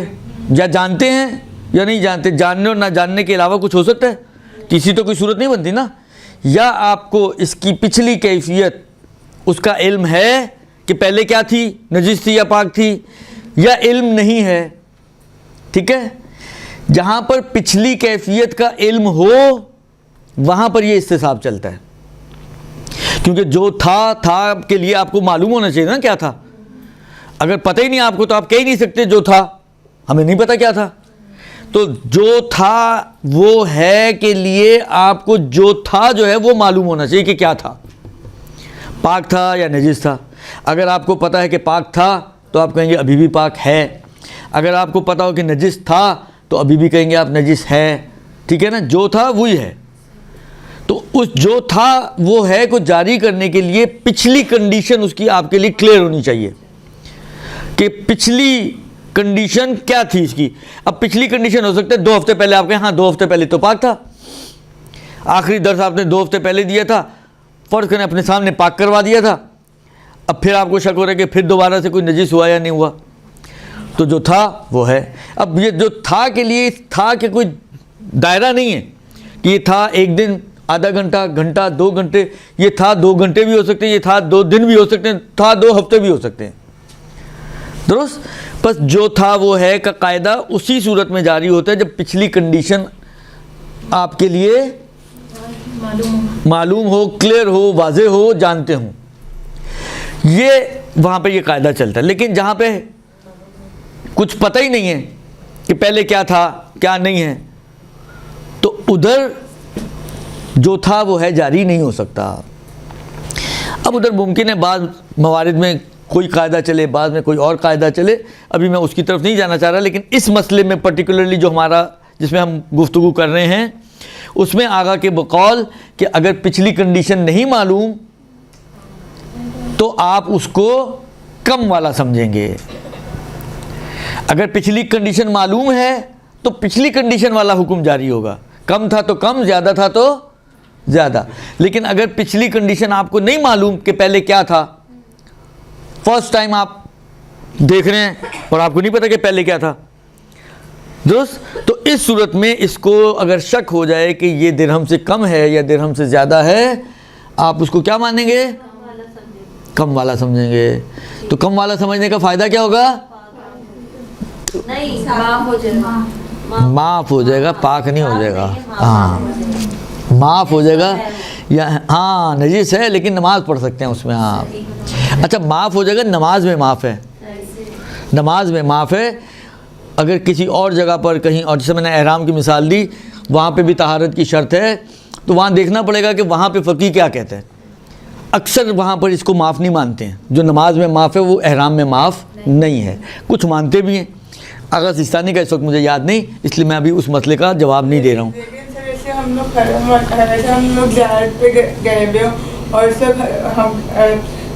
یا جانتے ہیں یا نہیں جانتے. جاننے اور نہ جاننے کے علاوہ کچھ ہو سکتا ہے, تیسری تو کوئی صورت نہیں بنتی نا. یا آپ کو اس کی پچھلی کیفیت اس کا علم ہے کہ پہلے کیا تھی, نجس تھی یا پاک تھی, یا علم نہیں ہے. ٹھیک ہے, جہاں پر پچھلی کیفیت کا علم ہو وہاں پر یہ استصحاب چلتا ہے, کیونکہ جو تھا کے لیے آپ کو معلوم ہونا چاہیے نا کیا تھا. اگر پتہ ہی نہیں آپ کو تو آپ کہہ ہی نہیں سکتے جو تھا, ہمیں نہیں پتہ کیا تھا. تو جو تھا وہ ہے کے لیے آپ کو جو تھا جو ہے وہ معلوم ہونا چاہیے کہ کیا تھا, پاک تھا یا نجس تھا. اگر آپ کو پتہ ہے کہ پاک تھا تو آپ کہیں گے ابھی بھی پاک ہے. اگر آپ کو پتہ ہو کہ نجس تھا تو ابھی بھی کہیں گے آپ نجس ہے. ٹھیک ہے نا, جو تھا وہی ہے. تو اس جو تھا وہ ہے کو جاری کرنے کے لیے پچھلی کنڈیشن اس کی آپ کے لیے کلیئر ہونی چاہیے کہ پچھلی کنڈیشن کیا تھی اس کی. اب پچھلی کنڈیشن ہو سکتا ہے 2 ہفتے پہلے آپ کہیں ہاں 2 ہفتے پہلے تو پاک تھا. آخری درس آپ نے 2 ہفتے پہلے دیا تھا، فرض کریں اپنے سامنے پاک کروا دیا تھا، اب پھر آپ کو شک ہو رہا ہے کہ پھر دوبارہ سے کوئی نجس ہوا یا نہیں ہوا، تو جو تھا وہ ہے۔ اب یہ جو تھا کے لیے تھا کہ کوئی دائرہ نہیں ہے کہ یہ تھا 1 دن، آدھا گھنٹہ، گھنٹہ، 2 گھنٹے، یہ تھا 2 گھنٹے بھی ہو سکتے ہیں، یہ تھا 2 دن بھی ہو سکتے ہیں، تھا 2 ہفتے بھی ہو سکتے ہیں، درست؟ بس جو تھا وہ ہے کا قاعدہ اسی صورت میں جاری ہوتا ہے جب پچھلی کنڈیشن آپ کے لیے معلوم ہو، کلیئر ہو، واضح ہو، جانتے ہوں، یہ وہاں پہ یہ قاعدہ چلتا ہے۔ لیکن جہاں پہ کچھ پتہ ہی نہیں ہے کہ پہلے کیا تھا کیا نہیں ہے، تو ادھر جو تھا وہ ہے جاری نہیں ہو سکتا۔ اب ادھر ممکن ہے بعض موارد میں کوئی قاعدہ چلے، بعض میں کوئی اور قاعدہ چلے، ابھی میں اس کی طرف نہیں جانا چاہ رہا، لیکن اس مسئلے میں پرٹیکولرلی جو ہمارا جس میں ہم گفتگو کر رہے ہیں اس میں آگا کے بقول کہ اگر پچھلی کنڈیشن نہیں معلوم تو آپ اس کو کم والا سمجھیں گے، اگر پچھلی کنڈیشن معلوم ہے تو پچھلی کنڈیشن والا حکم جاری ہوگا، کم تھا تو کم، زیادہ تھا تو زیادہ۔ لیکن اگر پچھلی کنڈیشن آپ کو نہیں معلوم کہ پہلے کیا تھا، فرسٹ ٹائم آپ دیکھ رہے ہیں اور آپ کو نہیں پتا کہ پہلے کیا تھا، درست؟ تو اس صورت میں اس کو اگر شک ہو جائے کہ یہ درہم سے کم ہے یا درہم سے زیادہ ہے، آپ اس کو کیا مانیں گے؟ کم والا سمجھیں گے۔ تو کم والا سمجھنے کا فائدہ کیا ہوگا؟ نہیں، معاف ہو جائے گا، معاف ہو جائے گا، پاک نہیں ہو جائے گا، ہاں معاف ہو جائے گا، یا ہاں نجس ہے لیکن نماز پڑھ سکتے ہیں اس میں، ہاں اچھا معاف ہو جائے گا، نماز میں معاف ہے، نماز میں معاف ہے۔ اگر کسی اور جگہ پر کہیں، اور جیسے میں نے احرام کی مثال دی، وہاں پہ بھی طہارت کی شرط ہے، تو وہاں دیکھنا پڑے گا کہ وہاں پہ فقیہ کیا کہتے ہیں۔ اکثر وہاں پر اس کو معاف نہیں مانتے ہیں، جو نماز میں معاف ہے وہ احرام میں معاف نہیں ہے، کچھ مانتے بھی ہیں۔ اگر سستانی کا اس وقت مجھے یاد نہیں، اس لیے میں ابھی اس مسئلے کا جواب نہیں دے رہا ہوں۔ لیکن سر ایسے ہم لوگ زیارت پہ گئے ہوئے ہوں اور سب ہم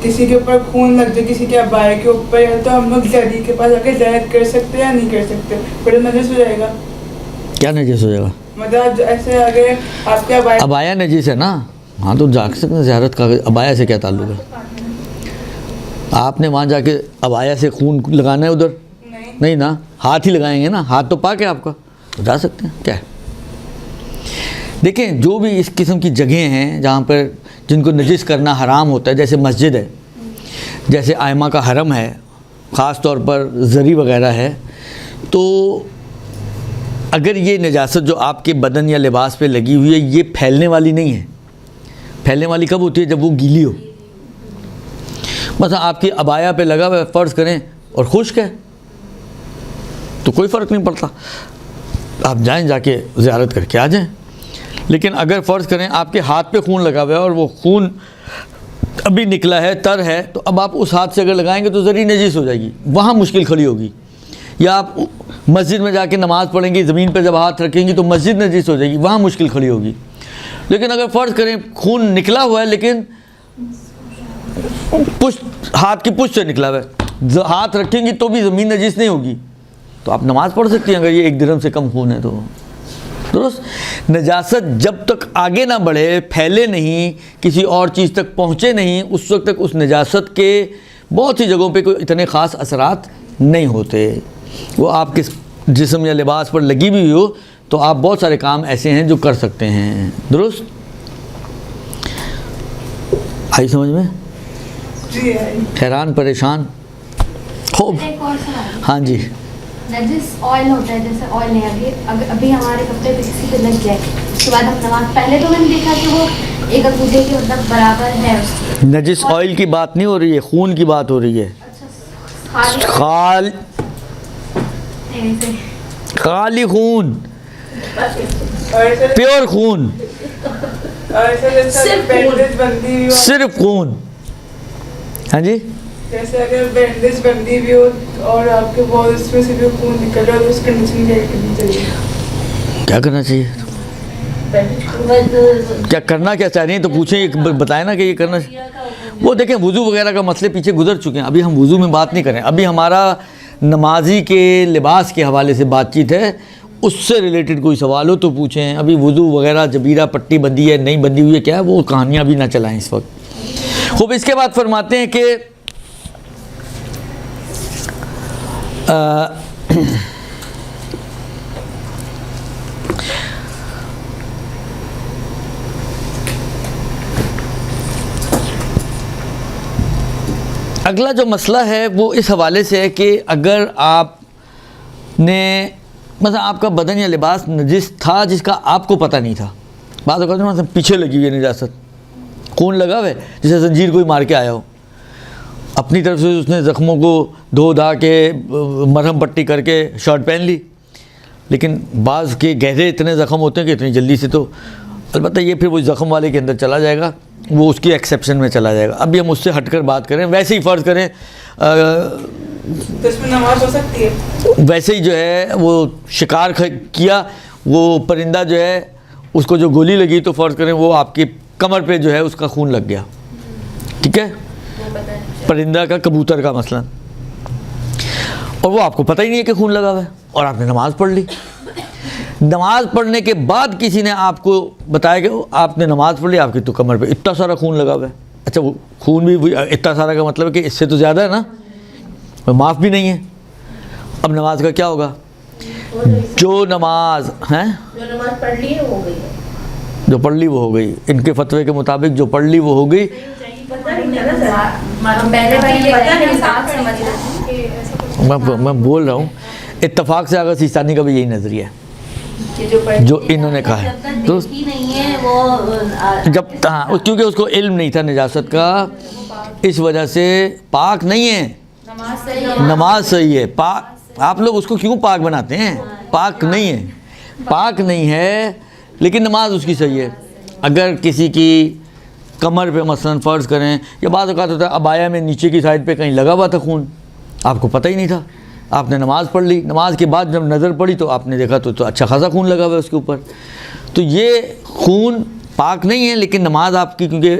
کسی کے اوپر خون لگ جائے، کسی کے ابائے کے اوپر، تو ہم لوگ زری کے پاس آ کے زیارت کر سکتے ہیں یا نہیں کر سکتے؟ پھر نجس ہو جائے گا؟ کیا نجس ہو جائے گا؟ مطلب ایسے اگر آپ کے ابایا نجس ہے نا، ہاں تو جا سکتے ہیں زیارت کا، ابایا سے کیا تعلق ہے؟ آپ نے وہاں جا کے ابایا سے خون لگانا ہے ادھر؟ نہیں نا، ہاتھ ہی لگائیں گے نا، ہاتھ تو پاک ہے آپ کا، تو جا سکتے ہیں، کیا ہے؟ دیکھیں جو بھی اس قسم کی جگہیں ہیں جہاں پر جن کو نجس کرنا حرام ہوتا ہے، جیسے مسجد ہے، جیسے ائمہ کا حرم ہے، خاص طور پر زری وغیرہ ہے، تو اگر یہ نجاست جو آپ کے بدن یا لباس پہ لگی ہوئی ہے یہ پھیلنے والی نہیں ہے، پھیلنے والی کب ہوتی ہے؟ جب وہ گیلی ہو۔ مثلا آپ کی ابایا پہ لگا ہوا ہے، فرض کریں، اور خشک ہے تو کوئی فرق نہیں پڑتا، آپ جائیں، جا کے زیارت کر کے آ جائیں۔ لیکن اگر فرض کریں آپ کے ہاتھ پہ خون لگا ہوا ہے اور وہ خون ابھی نکلا ہے، تر ہے، تو اب آپ اس ہاتھ سے اگر لگائیں گے تو زری نجس ہو جائے گی، وہاں مشکل کھڑی ہوگی۔ یا آپ مسجد میں جا کے نماز پڑھیں گی، زمین پہ جب ہاتھ رکھیں گی تو مسجد نجس ہو جائے گی، وہاں مشکل کھڑی ہوگی۔ لیکن اگر فرض کریں خون نکلا ہوا ہے لیکن پشت، ہاتھ کی پشت سے نکلا ہوا ہے، ہاتھ رکھیں گی تو بھی زمین نجس نہیں ہوگی، تو آپ نماز پڑھ سکتی ہیں اگر یہ 1 درہم سے کم خون ہے تو، درست؟ نجاست جب تک آگے نہ بڑھے، پھیلے نہیں، کسی اور چیز تک پہنچے نہیں، اس وقت تک اس نجاست کے بہت سی جگہوں پہ کوئی اتنے خاص اثرات نہیں ہوتے۔ وہ آپ کے جسم یا لباس پر لگی بھی ہو تو آپ بہت سارے کام ایسے ہیں جو کر سکتے ہیں، درست؟ آئی سمجھ میں؟ جی حیران پریشان خوب؟ ایک اور سوال، ہاں جی، نجس آئل ہوتا ہے، جیسے آئل ہے، ابھی ہمارے کپڑے پہ کسی پہ لگ جائے، اس کے بعد ہم نماز، پہلے تو میں نے دیکھا کہ وہ ایک انگوٹھے کے مطلب برابر ہے اس کی۔ نجس آئل کی بات نہیں ہو رہی ہے، خون کی بات ہو رہی ہے، خالی خون، پیور خون، صرف خون، ہاں جی، جیسے اگر بینڈیج بندی بھی ہو اور آپ کے بالز میں سے بھی خون نکل رہا ہے تو اس کنڈیشن کیا کرنی چاہیے؟ کیا کرنا چاہیے؟ کیا کرنا کیا چاہ رہی ہیں تو پوچھیں، یہ بتائیں نا کہ یہ کرنا وہ دیکھیں وضو وغیرہ کا مسئلے پیچھے گزر چکے ہیں، ابھی ہم وضو میں بات نہیں کریں، ابھی ہمارا نمازی کے لباس کے حوالے سے بات چیت ہے، اس سے ریلیٹڈ کوئی سوال ہو تو پوچھیں. ابھی وضو وغیرہ جبیرہ پٹی بندی ہے نہیں بندی ہوئی ہے کیا ہے وہ کہانیاں بھی نہ چلائیں اس وقت. خوب اس کے بعد فرماتے ہیں کہ اگلا جو مسئلہ ہے وہ اس حوالے سے ہے کہ اگر آپ نے مثلا آپ کا بدن یا لباس نجس تھا جس کا آپ کو پتہ نہیں تھا. بعض اوقات مثلا پیچھے لگی ہوئی ہے نجاست خون لگا ہوا ہے جسے زنجیر کوئی مار کے آیا ہو اپنی طرف سے اس نے زخموں کو دھو دھا کے مرہم پٹی کر کے شرٹ پہن لی. لیکن بعض کے گہرے اتنے زخم ہوتے ہیں کہ اتنی جلدی سے تو البتہ یہ پھر وہ زخم والے کے اندر چلا جائے گا وہ اس کی ایکسیپشن میں چلا جائے گا. ابھی ہم اس سے ہٹ کر بات کریں. ویسے ہی فرض کریں تو اس میں نماز ہو سکتی ہے. ویسے ہی جو ہے وہ شکار کیا وہ پرندہ جو ہے اس کو جو گولی لگی تو فرض کریں وہ آپ کی کمر پہ جو ہے اس کا خون لگ گیا. ٹھیک ہے پرندہ کا کبوتر کا مثلا اور وہ آپ کو پتہ ہی نہیں ہے کہ خون لگا ہوا ہے اور آپ نے نماز پڑھ لی. نماز پڑھنے کے بعد کسی نے آپ کو بتایا کہ آپ نے نماز پڑھ لی آپ کی تو کمر پہ اتنا سارا خون لگا ہوا ہے. اچھا وہ خون بھی اتنا سارا کا مطلب ہے کہ اس سے تو زیادہ ہے نا معاف بھی نہیں ہے. اب نماز کا کیا ہوگا؟ جو نماز ہیں جو نماز پڑھ لی ہے وہ گئی ہے. جو پڑھ لی وہ ہو گئی. ان کے فتوے کے مطابق جو پڑھ لی وہ ہو گئی. میں بول رہا ہوں اتفاق سے آغا سیستانی کا بھی یہی نظریہ ہے جو انہوں نے کہا ہے. جب ہاں کیونکہ اس کو علم نہیں تھا نجاست کا اس وجہ سے پاک نہیں ہے. نماز صحیح ہے. پاک آپ لوگ اس کو کیوں پاک بناتے ہیں؟ پاک نہیں ہے. پاک نہیں ہے لیکن نماز اس کی صحیح ہے. اگر کسی کی کمر پہ مثلا فرض کریں یا بعض اوقات ہوتا ہے ابایا میں نیچے کی سائڈ پہ کہیں لگا ہوا تھا خون آپ کو پتہ ہی نہیں تھا آپ نے نماز پڑھ لی. نماز کے بعد جب نظر پڑی تو آپ نے دیکھا تو اچھا خاصا خون لگا ہوا ہے اس کے اوپر. تو یہ خون پاک نہیں ہے لیکن نماز آپ کی کیونکہ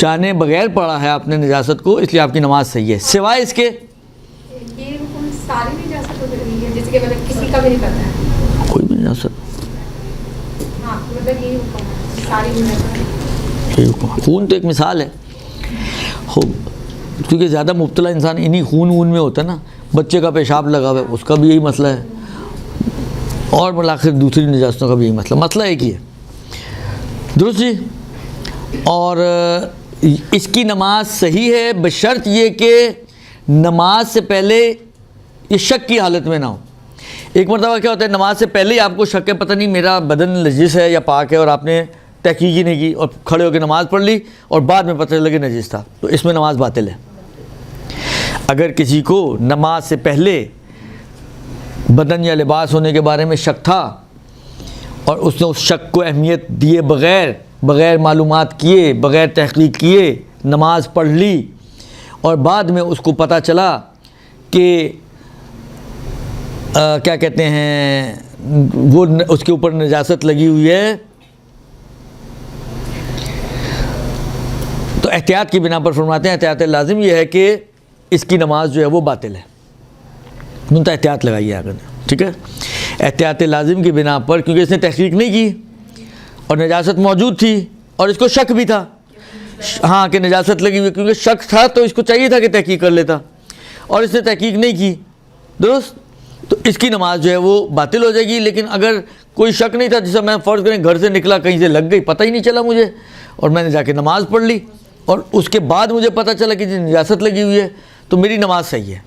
جانے بغیر پڑھا ہے آپ نے نجاست کو اس لیے آپ کی نماز صحیح ہے. سوائے اس کے یہ حکم ساری نجاست ہو رہی ہے جس کے مطلب کسی کا بھی نہیں پتہ ہے کوئی بھی نجاست ہاں مطلب یہ حکم ہے ساری نجاست. خون تو ایک مثال ہے کیونکہ زیادہ مبتلا انسان انہی خون وون میں ہوتا ہے نا. بچے کا پیشاب لگا ہوا ہے اس کا بھی یہی مسئلہ ہے اور بالآخر دوسری نجاستوں کا بھی یہی مسئلہ ایک ہی ہے. درست جی. اور اس کی نماز صحیح ہے بشرط یہ کہ نماز سے پہلے یہ شک کی حالت میں نہ ہو. ایک مرتبہ کیا ہوتا ہے نماز سے پہلے ہی آپ کو شک ہے پتہ نہیں میرا بدن نجس ہے یا پاک ہے اور آپ نے تحقیق ہی نہیں کی اور کھڑے ہو کے نماز پڑھ لی اور بعد میں پتہ لگے نجس تھا تو اس میں نماز باطل ہے. اگر کسی کو نماز سے پہلے بدن یا لباس ہونے کے بارے میں شک تھا اور اس نے اس شک کو اہمیت دیے بغیر معلومات کیے بغیر تحقیق کیے نماز پڑھ لی اور بعد میں اس کو پتہ چلا کہ کیا کہتے ہیں وہ اس کے اوپر نجاست لگی ہوئی ہے تو احتیاط کی بنا پر فرماتے ہیں احتیاط لازم یہ ہے کہ اس کی نماز جو ہے وہ باطل ہے. منتہا احتیاط لگائیے آگے. ٹھیک ہے احتیاط لازم کی بنا پر کیونکہ اس نے تحقیق نہیں کی اور نجاست موجود تھی اور اس کو شک بھی تھا ہاں کہ نجاست لگی ہوئی کیونکہ شک تھا تو اس کو چاہیے تھا کہ تحقیق کر لیتا اور اس نے تحقیق نہیں کی. درست. تو اس کی نماز جو ہے وہ باطل ہو جائے گی. لیکن اگر کوئی شک نہیں تھا جیسا میں فرض کریں گھر سے نکلا کہیں سے لگ گئی پتہ ہی نہیں چلا مجھے اور میں نے جا کے نماز پڑھ لی اور اس کے بعد مجھے پتہ چلا کہ نجاست لگی ہوئی ہے تو میری نماز صحیح ہے.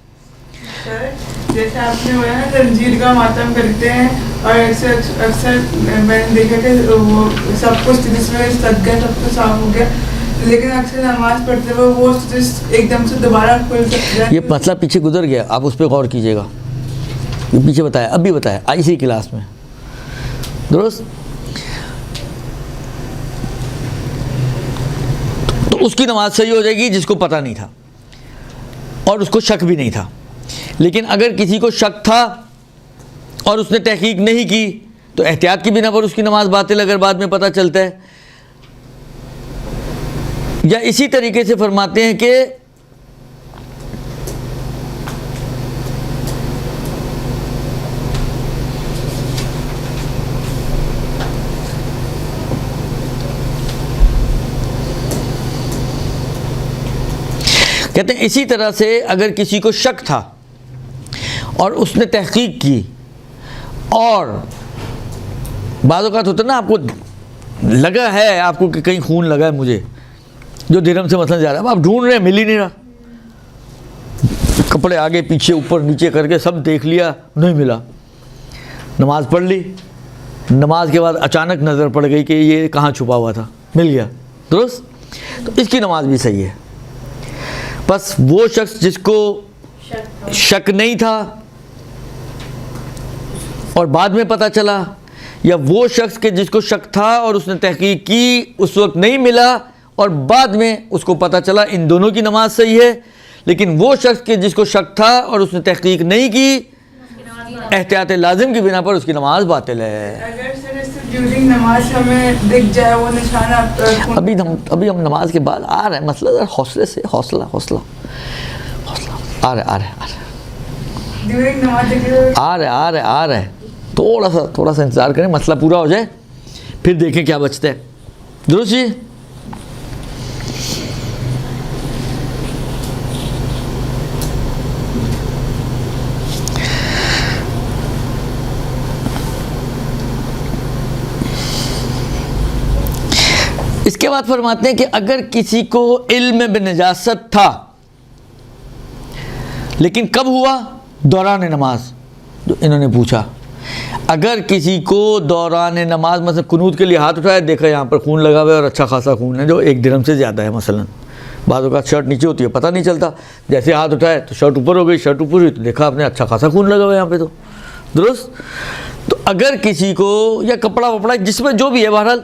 جیسے آپ نے بولا نا زنجیر کا ماتم کرتے ہیں اور ایسے اکثر میں نے دیکھا کہ وہ سب کچھ جس میں سد گیا سب کچھ صاف ہو گیا لیکن اکثر نماز پڑھتے ہوئے وہ ایک دم سے دوبارہ کھل سکتا ہے. یہ مسئلہ پیچھے گزر گیا آپ اس پہ غور کیجیے گا. یہ پیچھے بتایا ابھی بتایا اسی کلاس میں. درست. تو اس کی نماز صحیح ہو جائے گی جس کو پتہ نہیں تھا اور اس کو شک بھی نہیں تھا. لیکن اگر کسی کو شک تھا اور اس نے تحقیق نہیں کی تو احتیاط کی بنا پر اس کی نماز باطل اگر بعد میں پتہ چلتا ہے. یا اسی طریقے سے فرماتے ہیں کہ کہتے ہیں اسی طرح سے اگر کسی کو شک تھا اور اس نے تحقیق کی، اور بعض اوقات ہوتا ہے نا آپ کو لگا ہے آپ کو کہ کہیں خون لگا ہے مجھے، جو درہم سے مثلا زیادہ، اب آپ ڈھونڈ رہے ہیں مل ہی نہیں رہا، کپڑے آگے پیچھے اوپر نیچے کر کے سب دیکھ لیا نہیں ملا، نماز پڑھ لی، نماز کے بعد اچانک نظر پڑ گئی کہ یہ کہاں چھپا ہوا تھا، مل گیا، درست، تو اس کی نماز بھی صحیح ہے۔ بس وہ شخص جس کو شک نہیں تھا اور بعد میں پتہ چلا، یا وہ شخص کے جس کو شک تھا اور اس نے تحقیق کی اس وقت نہیں ملا اور بعد میں اس کو پتہ چلا، ان دونوں کی نماز صحیح ہے۔ لیکن وہ شخص کے جس کو شک تھا اور اس نے تحقیق نہیں کی، احتیاط لازم کی بنا پر اس کی نماز باطل ہے۔ اگر صرف ڈیورنگ نماز ہمیں دکھ جائے وہ نشانہ، ابھی ہم نماز کے بعد آ رہے ہیں، مسئلہ ذرا حوصلے سے، حوصلہ آ رہے ڈیورنگ نماز آ رہے تھوڑا سا انتظار کریں، مسئلہ پورا ہو جائے پھر دیکھیں کیا بچتا ہے، درست جی؟ اس کے بعد فرماتے ہیں کہ اگر کسی کو علم بنجاست تھا لیکن کب ہوا؟ دوران نماز، جو انہوں نے پوچھا، اگر کسی کو دوران نماز مثلا قنوت کے لیے ہاتھ اٹھایا، دیکھا یہاں پر خون لگا ہوا ہے اور اچھا خاصا خون ہے جو 1 درہم سے زیادہ ہے، مثلا بعض اوقات شرٹ نیچے ہوتی ہے پتہ نہیں چلتا، جیسے ہاتھ اٹھایا تو شرٹ اوپر ہو گئی، شرٹ اوپر ہوئی تو دیکھا آپ نے اچھا خاصا خون لگا ہوا ہے یہاں پہ، تو درست۔ تو اگر کسی کو یا کپڑا وپڑا جس میں جو بھی ہے، بہرحال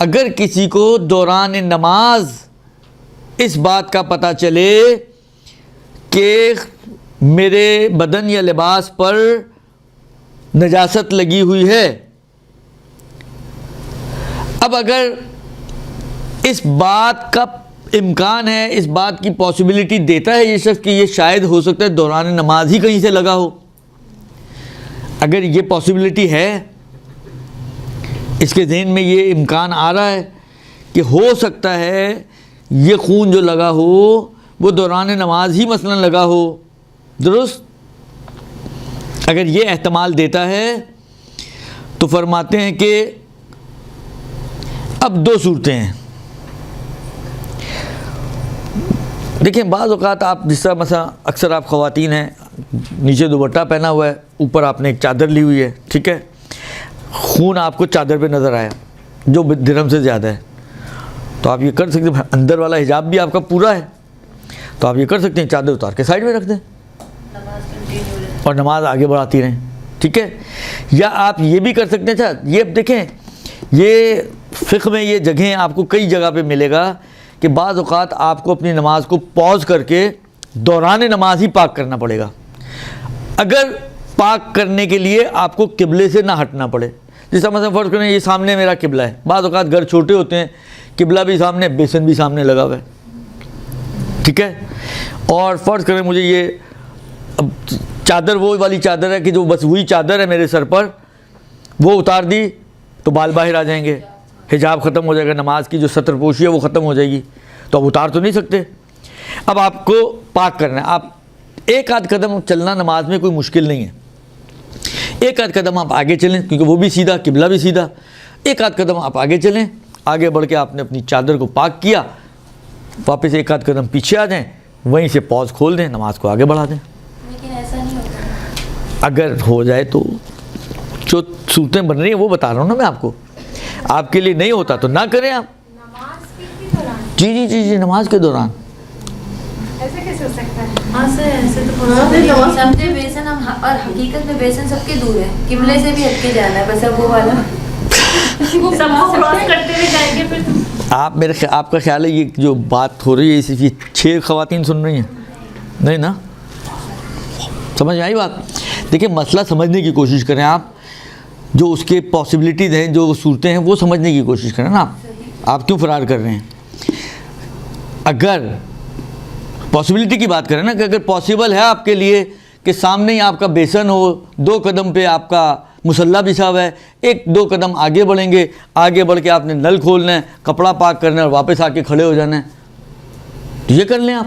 اگر کسی کو دوران نماز اس بات کا پتہ چلے کہ میرے بدن یا لباس پر نجاست لگی ہوئی ہے، اب اگر اس بات کا امکان ہے، اس بات کی پاسبلٹی دیتا ہے یہ شخص کہ یہ شاید ہو سکتا ہے دوران نماز ہی کہیں سے لگا ہو، اگر یہ پاسبلٹی ہے، اس کے ذہن میں یہ امکان آ رہا ہے کہ ہو سکتا ہے یہ خون جو لگا ہو وہ دوران نماز ہی مثلا لگا ہو، درست، اگر یہ احتمال دیتا ہے تو فرماتے ہیں کہ اب 2 صورتیں ہیں۔ دیکھیں بعض اوقات آپ جس طرح مثلا اکثر آپ خواتین ہیں، نیچے دوپٹہ پہنا ہوا ہے، اوپر آپ نے ایک چادر لی ہوئی ہے، ٹھیک ہے، خون آپ کو چادر پہ نظر آیا جو درہم سے زیادہ ہے، تو آپ یہ کر سکتے ہیں، اندر والا حجاب بھی آپ کا پورا ہے تو آپ یہ کر سکتے ہیں چادر اتار کے سائڈ میں رکھ دیں اور نماز آگے بڑھاتی رہیں، ٹھیک ہے۔ یا آپ یہ بھی کر سکتے ہیں، اچھا یہ دیکھیں، یہ فقہ میں یہ جگہیں آپ کو کئی جگہ پہ ملے گا کہ بعض اوقات آپ کو اپنی نماز کو پاز کر کے دوران نماز ہی پاک کرنا پڑے گا، اگر پاک کرنے کے لیے آپ کو قبلے سے نہ ہٹنا پڑے، جس طرح مثلا فرض کریں یہ سامنے میرا قبلہ ہے، بعض اوقات گھر چھوٹے ہوتے ہیں، قبلہ بھی سامنے، بیسن بھی سامنے لگا ہوا ہے، ٹھیک ہے، اور فرض کریں مجھے یہ اب چادر وہ والی چادر ہے کہ جو بس وہی چادر ہے میرے سر پر، وہ اتار دی تو بال باہر آ جائیں گے، حجاب ختم ہو جائے گا، نماز کی جو ستر پوشی ہے وہ ختم ہو جائے گی، تو اب اتار تو نہیں سکتے، اب آپ کو پاک کرنا ہے، آپ 1 قدم چلنا نماز میں کوئی مشکل نہیں ہے، 1 قدم آپ آگے چلیں کیونکہ وہ بھی سیدھا، قبلہ بھی سیدھا، 1 قدم آپ آگے چلیں، آگے بڑھ کے آپ نے اپنی چادر کو پاک کیا، واپس 1 قدم پیچھے آ جائیں، وہیں سے پاز کھول دیں، نماز کو آگے بڑھا دیں۔ لیکن ایسا نہیں ہوتا، اگر ہو جائے تو جو صورتیں بن رہی ہیں وہ بتا رہا ہوں نا میں آپ کو، آپ کے لیے نہیں ہوتا تو نہ کریں آپ۔ جی نماز کے دوران ایسے کیسے ہو سکتا ہے؟ ہاں سر ایسے تو سمجھے بیسن ہم، اور حقیقت میں بیسن سب کے دور ہے، قبلے سے بھی ہٹ کے جانا ہے، بس اب وہ والا سب کو کراس کرتے ہوئے جائیں گے پھر آپ کا خیال ہے یہ جو بات ہو رہی ہے صرف یہ 6 خواتین سن رہی ہیں؟ نہیں نا، سمجھ آئی بات؟ دیکھیں مسئلہ سمجھنے کی کوشش کریں آپ، جو اس کے پاسبلٹیز ہیں، جو صورتیں ہیں وہ سمجھنے کی کوشش کریں نا آپ کیوں فرار کر رہے ہیں؟ اگر پاسبلٹی کی بات کریں نا کہ اگر پاسبل ہے آپ کے لیے کہ سامنے ہی آپ کا بیسن ہو، 2 قدم پہ آپ کا مصلی بچھا ہوا ہے، 1-2 قدم آگے بڑھیں گے، آگے بڑھ کے آپ نے نل کھولنا ہے، کپڑا پاک کرنا ہے اور واپس آ کے کھڑے ہو جانا ہے، تو یہ کر لیں آپ،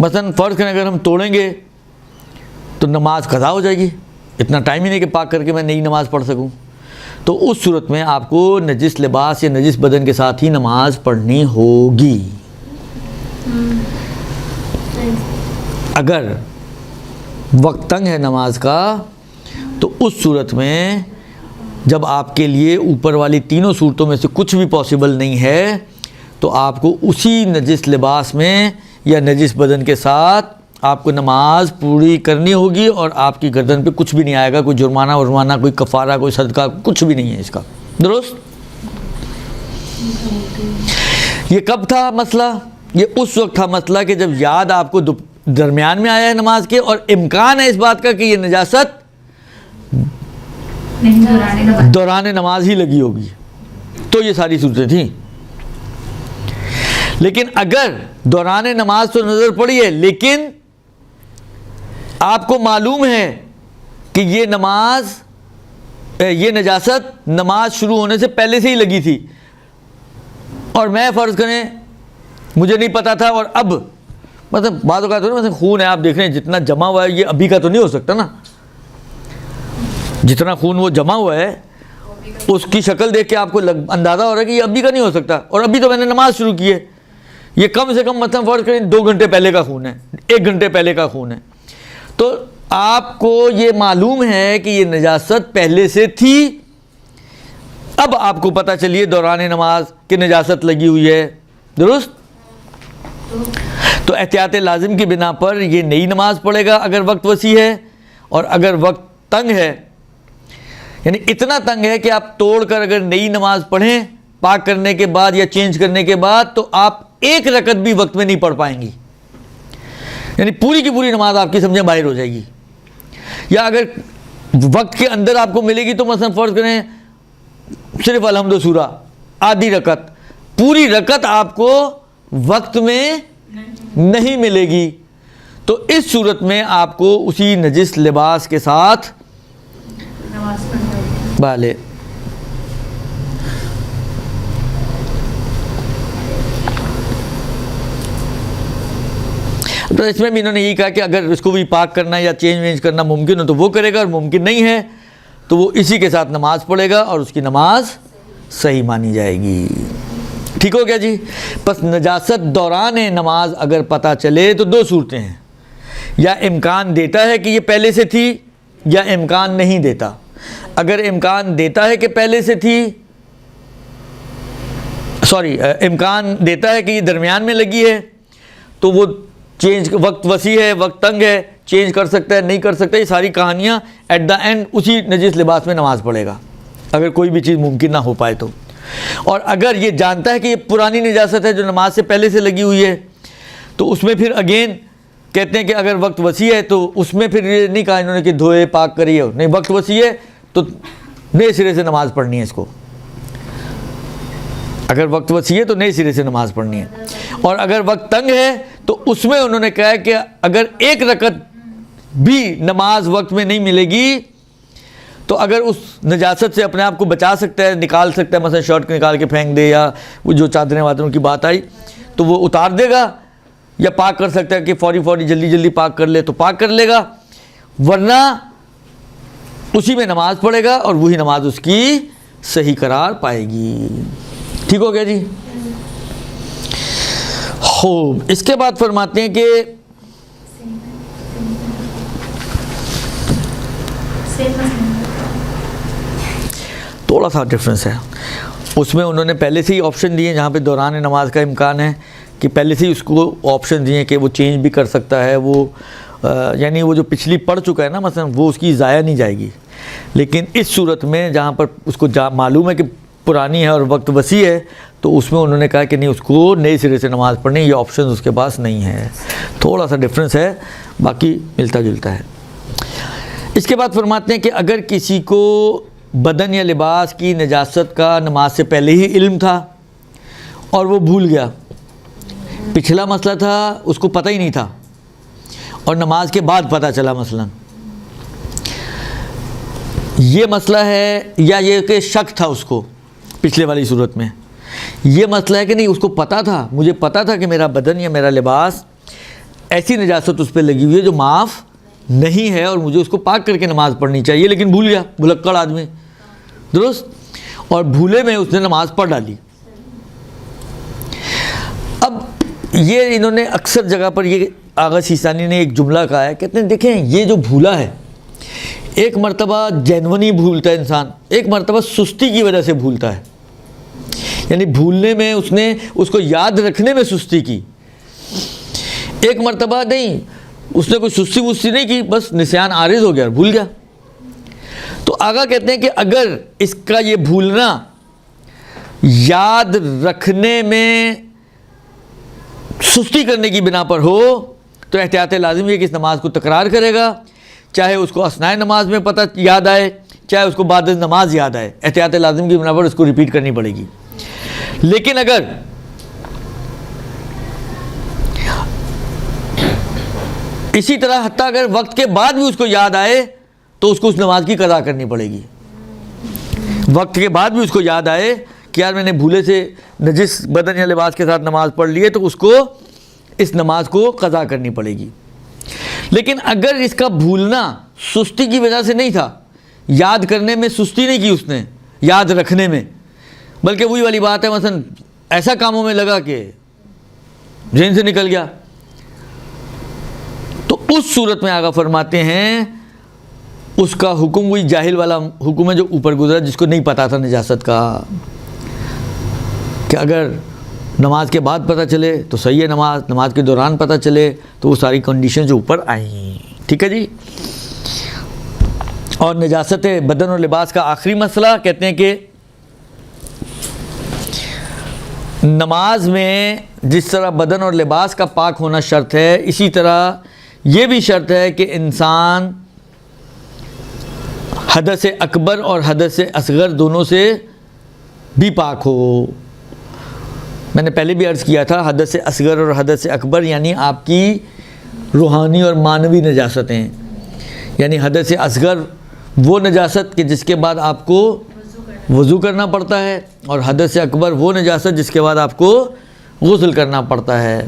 مثلا فرض کریں اگر ہم توڑیں گے تو نماز قضا ہو جائے گی، اتنا ٹائم ہی نہیں کہ پاک کر کے میں نئی نماز پڑھ سکوں. تو اس صورت میں آپ کو نجس لباس یا نجس بدن کے ساتھ ہی نماز پڑھنی ہوگی. اگر وقت تنگ ہے نماز کا تو اس صورت میں جب آپ کے لیے اوپر والی تینوں صورتوں میں سے کچھ بھی پاسبل نہیں ہے تو آپ کو اسی نجس لباس میں یا نجس بدن کے ساتھ آپ کو نماز پوری کرنی ہوگی، اور آپ کی گردن پہ کچھ بھی نہیں آئے گا، کوئی جرمانہ کوئی کفارہ، کوئی صدقہ، کچھ بھی نہیں ہے اس کا. درست؟ یہ کب تھا مسئلہ؟ یہ اس وقت تھا مسئلہ کہ جب یاد آپ کو درمیان میں آیا ہے نماز کے اور امکان ہے اس بات کا کہ یہ نجاست دوران نماز ہی لگی ہوگی، تو یہ ساری صورتیں تھیں. لیکن اگر دوران نماز تو نظر پڑی ہے لیکن آپ کو معلوم ہے کہ یہ نجاست نماز شروع ہونے سے پہلے سے ہی لگی تھی، اور میں فرض کریں مجھے نہیں پتا تھا، اور اب مطلب بعض اوقات مثلا خون ہے، آپ دیکھ رہے ہیں جتنا جمع ہوا ہے یہ ابھی کا تو نہیں ہو سکتا نا، جتنا خون وہ جمع ہوا ہے اس کی شکل دیکھ کے آپ کو اندازہ ہو رہا ہے کہ یہ ابھی کا نہیں ہو سکتا، اور ابھی تو میں نے نماز شروع کی ہے. یہ کم سے کم مثلا فرض کریں 2 گھنٹے پہلے کا خون ہے، 1 گھنٹے پہلے کا خون ہے. تو آپ کو یہ معلوم ہے کہ یہ نجاست پہلے سے تھی، اب آپ کو پتہ چلیے دوران نماز کہ نجاست لگی ہوئی ہے. درست؟ تو احتیاط لازم کی بنا پر یہ نئی نماز پڑھے گا اگر وقت وسیع ہے، اور اگر وقت تنگ ہے یعنی اتنا تنگ ہے کہ آپ توڑ کر اگر نئی نماز پڑھیں پاک کرنے کے بعد یا چینج کرنے کے بعد تو آپ 1 رکعت بھی وقت میں نہیں پڑھ پائیں گی، یعنی پوری کی پوری نماز آپ کی سمجھیں باہر ہو جائے گی. یا اگر وقت کے اندر آپ کو ملے گی تو مثلا فرض کریں صرف الحمد سورہ آدھی رکعت، پوری رکعت آپ کو وقت میں نہیں ملے گی، تو اس صورت میں آپ کو اسی نجس لباس کے ساتھ بالے تو اس میں بھی انہوں نے یہی کہا کہ اگر اس کو بھی پاک کرنا یا چینج وینج کرنا ممکن ہو تو وہ کرے گا، اور ممکن نہیں ہے تو وہ اسی کے ساتھ نماز پڑھے گا اور اس کی نماز صحیح مانی جائے گی. ٹھیک ہو گیا جی؟ پس نجاست دوران نماز اگر پتہ چلے تو 2 صورتیں ہیں، یا امکان دیتا ہے کہ یہ پہلے سے تھی یا امکان نہیں دیتا. اگر امکان دیتا ہے کہ پہلے سے تھی، امکان دیتا ہے کہ یہ درمیان میں لگی ہے تو وہ چینج، وقت وسیع ہے، وقت تنگ ہے، چینج کر سکتا ہے نہیں کر سکتا، یہ ساری کہانیاں ایٹ دا اینڈ اسی نجس لباس میں نماز پڑھے گا اگر کوئی بھی چیز ممکن نہ ہو پائے تو. اور اگر یہ جانتا ہے کہ یہ پرانی نجاست ہے جو نماز سے پہلے سے لگی ہوئی ہے تو اس میں پھر اگین کہتے ہیں کہ اگر وقت وسیع ہے تو اس میں پھر یہ نہیں کہا انہوں نے کہ دھوئے پاک کریے، نہیں، وقت وسیع ہے تو نئے سرے سے نماز پڑھنی ہے اس کو. اگر وقت وسیع ہے تو نئے سرے سے نماز پڑھنی ہے. اور اگر وقت تنگ ہے تو اس میں انہوں نے کہا کہ اگر 1 رکعت بھی نماز وقت میں نہیں ملے گی تو اگر اس نجاست سے اپنے آپ کو بچا سکتا ہے، نکال سکتا ہے، مثلا شرٹ نکال کے پھینک دے، یا وہ جو چادریں وادروں کی بات آئی تو وہ اتار دے گا، یا پاک کر سکتا ہے کہ فوری جلدی پاک کر لے تو پاک کر لے گا، ورنہ اسی میں نماز پڑھے گا اور وہی نماز اس کی صحیح قرار پائے گی. ٹھیک ہو گیا جی؟ خوب. اس کے بعد فرماتے ہیں کہ تھوڑا سا ڈفرینس ہے اس میں. انہوں نے پہلے سے ہی آپشن دیے جہاں پہ دوران نماز کا امکان ہے کہ پہلے سے ہی اس کو آپشن دیے کہ وہ چینج بھی کر سکتا ہے، وہ یعنی وہ جو پچھلی پڑھ چکا ہے نا مثلا وہ اس کی ضائع نہیں جائے گی. لیکن اس صورت میں جہاں پر اس کو معلوم ہے کہ پرانی ہے اور وقت وسیع ہے تو اس میں انہوں نے کہا کہ نہیں، اس کو نئے سرے سے نماز پڑھنی، یہ آپشن اس کے پاس نہیں ہے. تھوڑا سا ڈفرینس ہے، باقی ملتا جلتا ہے. اس کے بعد فرماتے ہیں کہ اگر کسی کو بدن یا لباس کی نجاست کا نماز سے پہلے ہی علم تھا اور وہ بھول گیا، پچھلا مسئلہ تھا اس کو پتہ ہی نہیں تھا اور نماز کے بعد پتہ چلا مثلا، یہ مسئلہ ہے، یا یہ کہ شک تھا اس کو پچھلے والی صورت میں، یہ مسئلہ ہے کہ نہیں اس کو پتہ تھا، مجھے پتہ تھا کہ میرا بدن یا میرا لباس ایسی نجاست اس پہ لگی ہوئی ہے جو معاف نہیں ہے اور مجھے اس کو پاک کر کے نماز پڑھنی چاہیے، لیکن بھول گیا، بھلکڑ آدمی، درست، اور بھولے میں اس نے نماز پڑھ ڈالی۔ اب یہ انہوں نے اکثر جگہ پر یہ آغا سیستانی نے ایک جملہ کہا ہے، کہتے ہیں دیکھیں یہ جو بھولا ہے، ایک مرتبہ جینونی بھولتا ہے انسان، ایک مرتبہ سستی کی وجہ سے بھولتا ہے، یعنی بھولنے میں اس نے اس کو یاد رکھنے میں سستی کی، ایک مرتبہ نہیں، اس نے کوئی سستی وستی نہیں کی، بس نسیان عارض ہو گیا، بھول گیا۔ تو آگا کہتے ہیں کہ اگر اس کا یہ بھولنا یاد رکھنے میں سستی کرنے کی بنا پر ہو تو احتیاط لازم یہ کہ اس نماز کو تکرار کرے گا، چاہے اس کو اثناء نماز میں پتہ یاد آئے، چاہے اس کو بعد نماز یاد آئے، احتیاط لازم کی بنا پر اس کو ریپیٹ کرنی پڑے گی۔ لیکن اگر اسی طرح حتیٰ اگر وقت کے بعد بھی اس کو یاد آئے تو اس کو اس نماز کی قضا کرنی پڑے گی، وقت کے بعد بھی اس کو یاد آئے کہ یار میں نے بھولے سے نجس بدن یا لباس کے ساتھ نماز پڑھ لی ہے، تو اس کو اس نماز کو قضا کرنی پڑے گی۔ لیکن اگر اس کا بھولنا سستی کی وجہ سے نہیں تھا، یاد کرنے میں سستی نہیں کی اس نے، یاد رکھنے میں، بلکہ وہی والی بات ہے، مثلا ایسا کاموں میں لگا کہ ذہن سے نکل گیا، تو اس صورت میں آگا فرماتے ہیں اس کا حکم وہی جاہل والا حکم ہے جو اوپر گزرا، جس کو نہیں پتا تھا نجاست کا، کہ اگر نماز کے بعد پتہ چلے تو صحیح ہے، نماز کے دوران پتہ چلے تو وہ ساری کنڈیشن جو اوپر آئیں، ٹھیک ہے جی۔ اور نجاست بدن اور لباس کا آخری مسئلہ کہتے ہیں کہ نماز میں جس طرح بدن اور لباس کا پاک ہونا شرط ہے، اسی طرح یہ بھی شرط ہے کہ انسان حدث اکبر اور حدث اصغر دونوں سے بھی پاک ہو۔ میں نے پہلے بھی عرض کیا تھا، حدث اصغر اور حدث اکبر یعنی آپ کی روحانی اور معنوی نجاستیں، یعنی حدث اصغر وہ نجاست کہ جس کے بعد آپ کو وضو کرنا پڑتا ہے، اور حدث اکبر وہ نجاست جس کے بعد آپ کو غسل کرنا پڑتا ہے،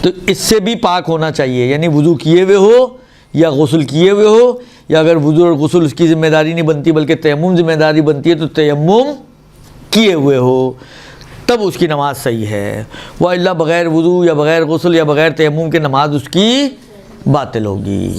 تو اس سے بھی پاک ہونا چاہیے، یعنی وضو کیے ہوئے ہو یا غسل کیے ہوئے ہو، یا اگر وضو اور غسل اس کی ذمہ داری نہیں بنتی بلکہ تیمم ذمہ داری بنتی ہے تو تیمم کیے ہوئے ہو، تب اس کی نماز صحیح ہے، وَإِلَّا بغیر وضو یا بغیر غسل یا بغیر تیمم کے نماز اس کی باطل ہوگی۔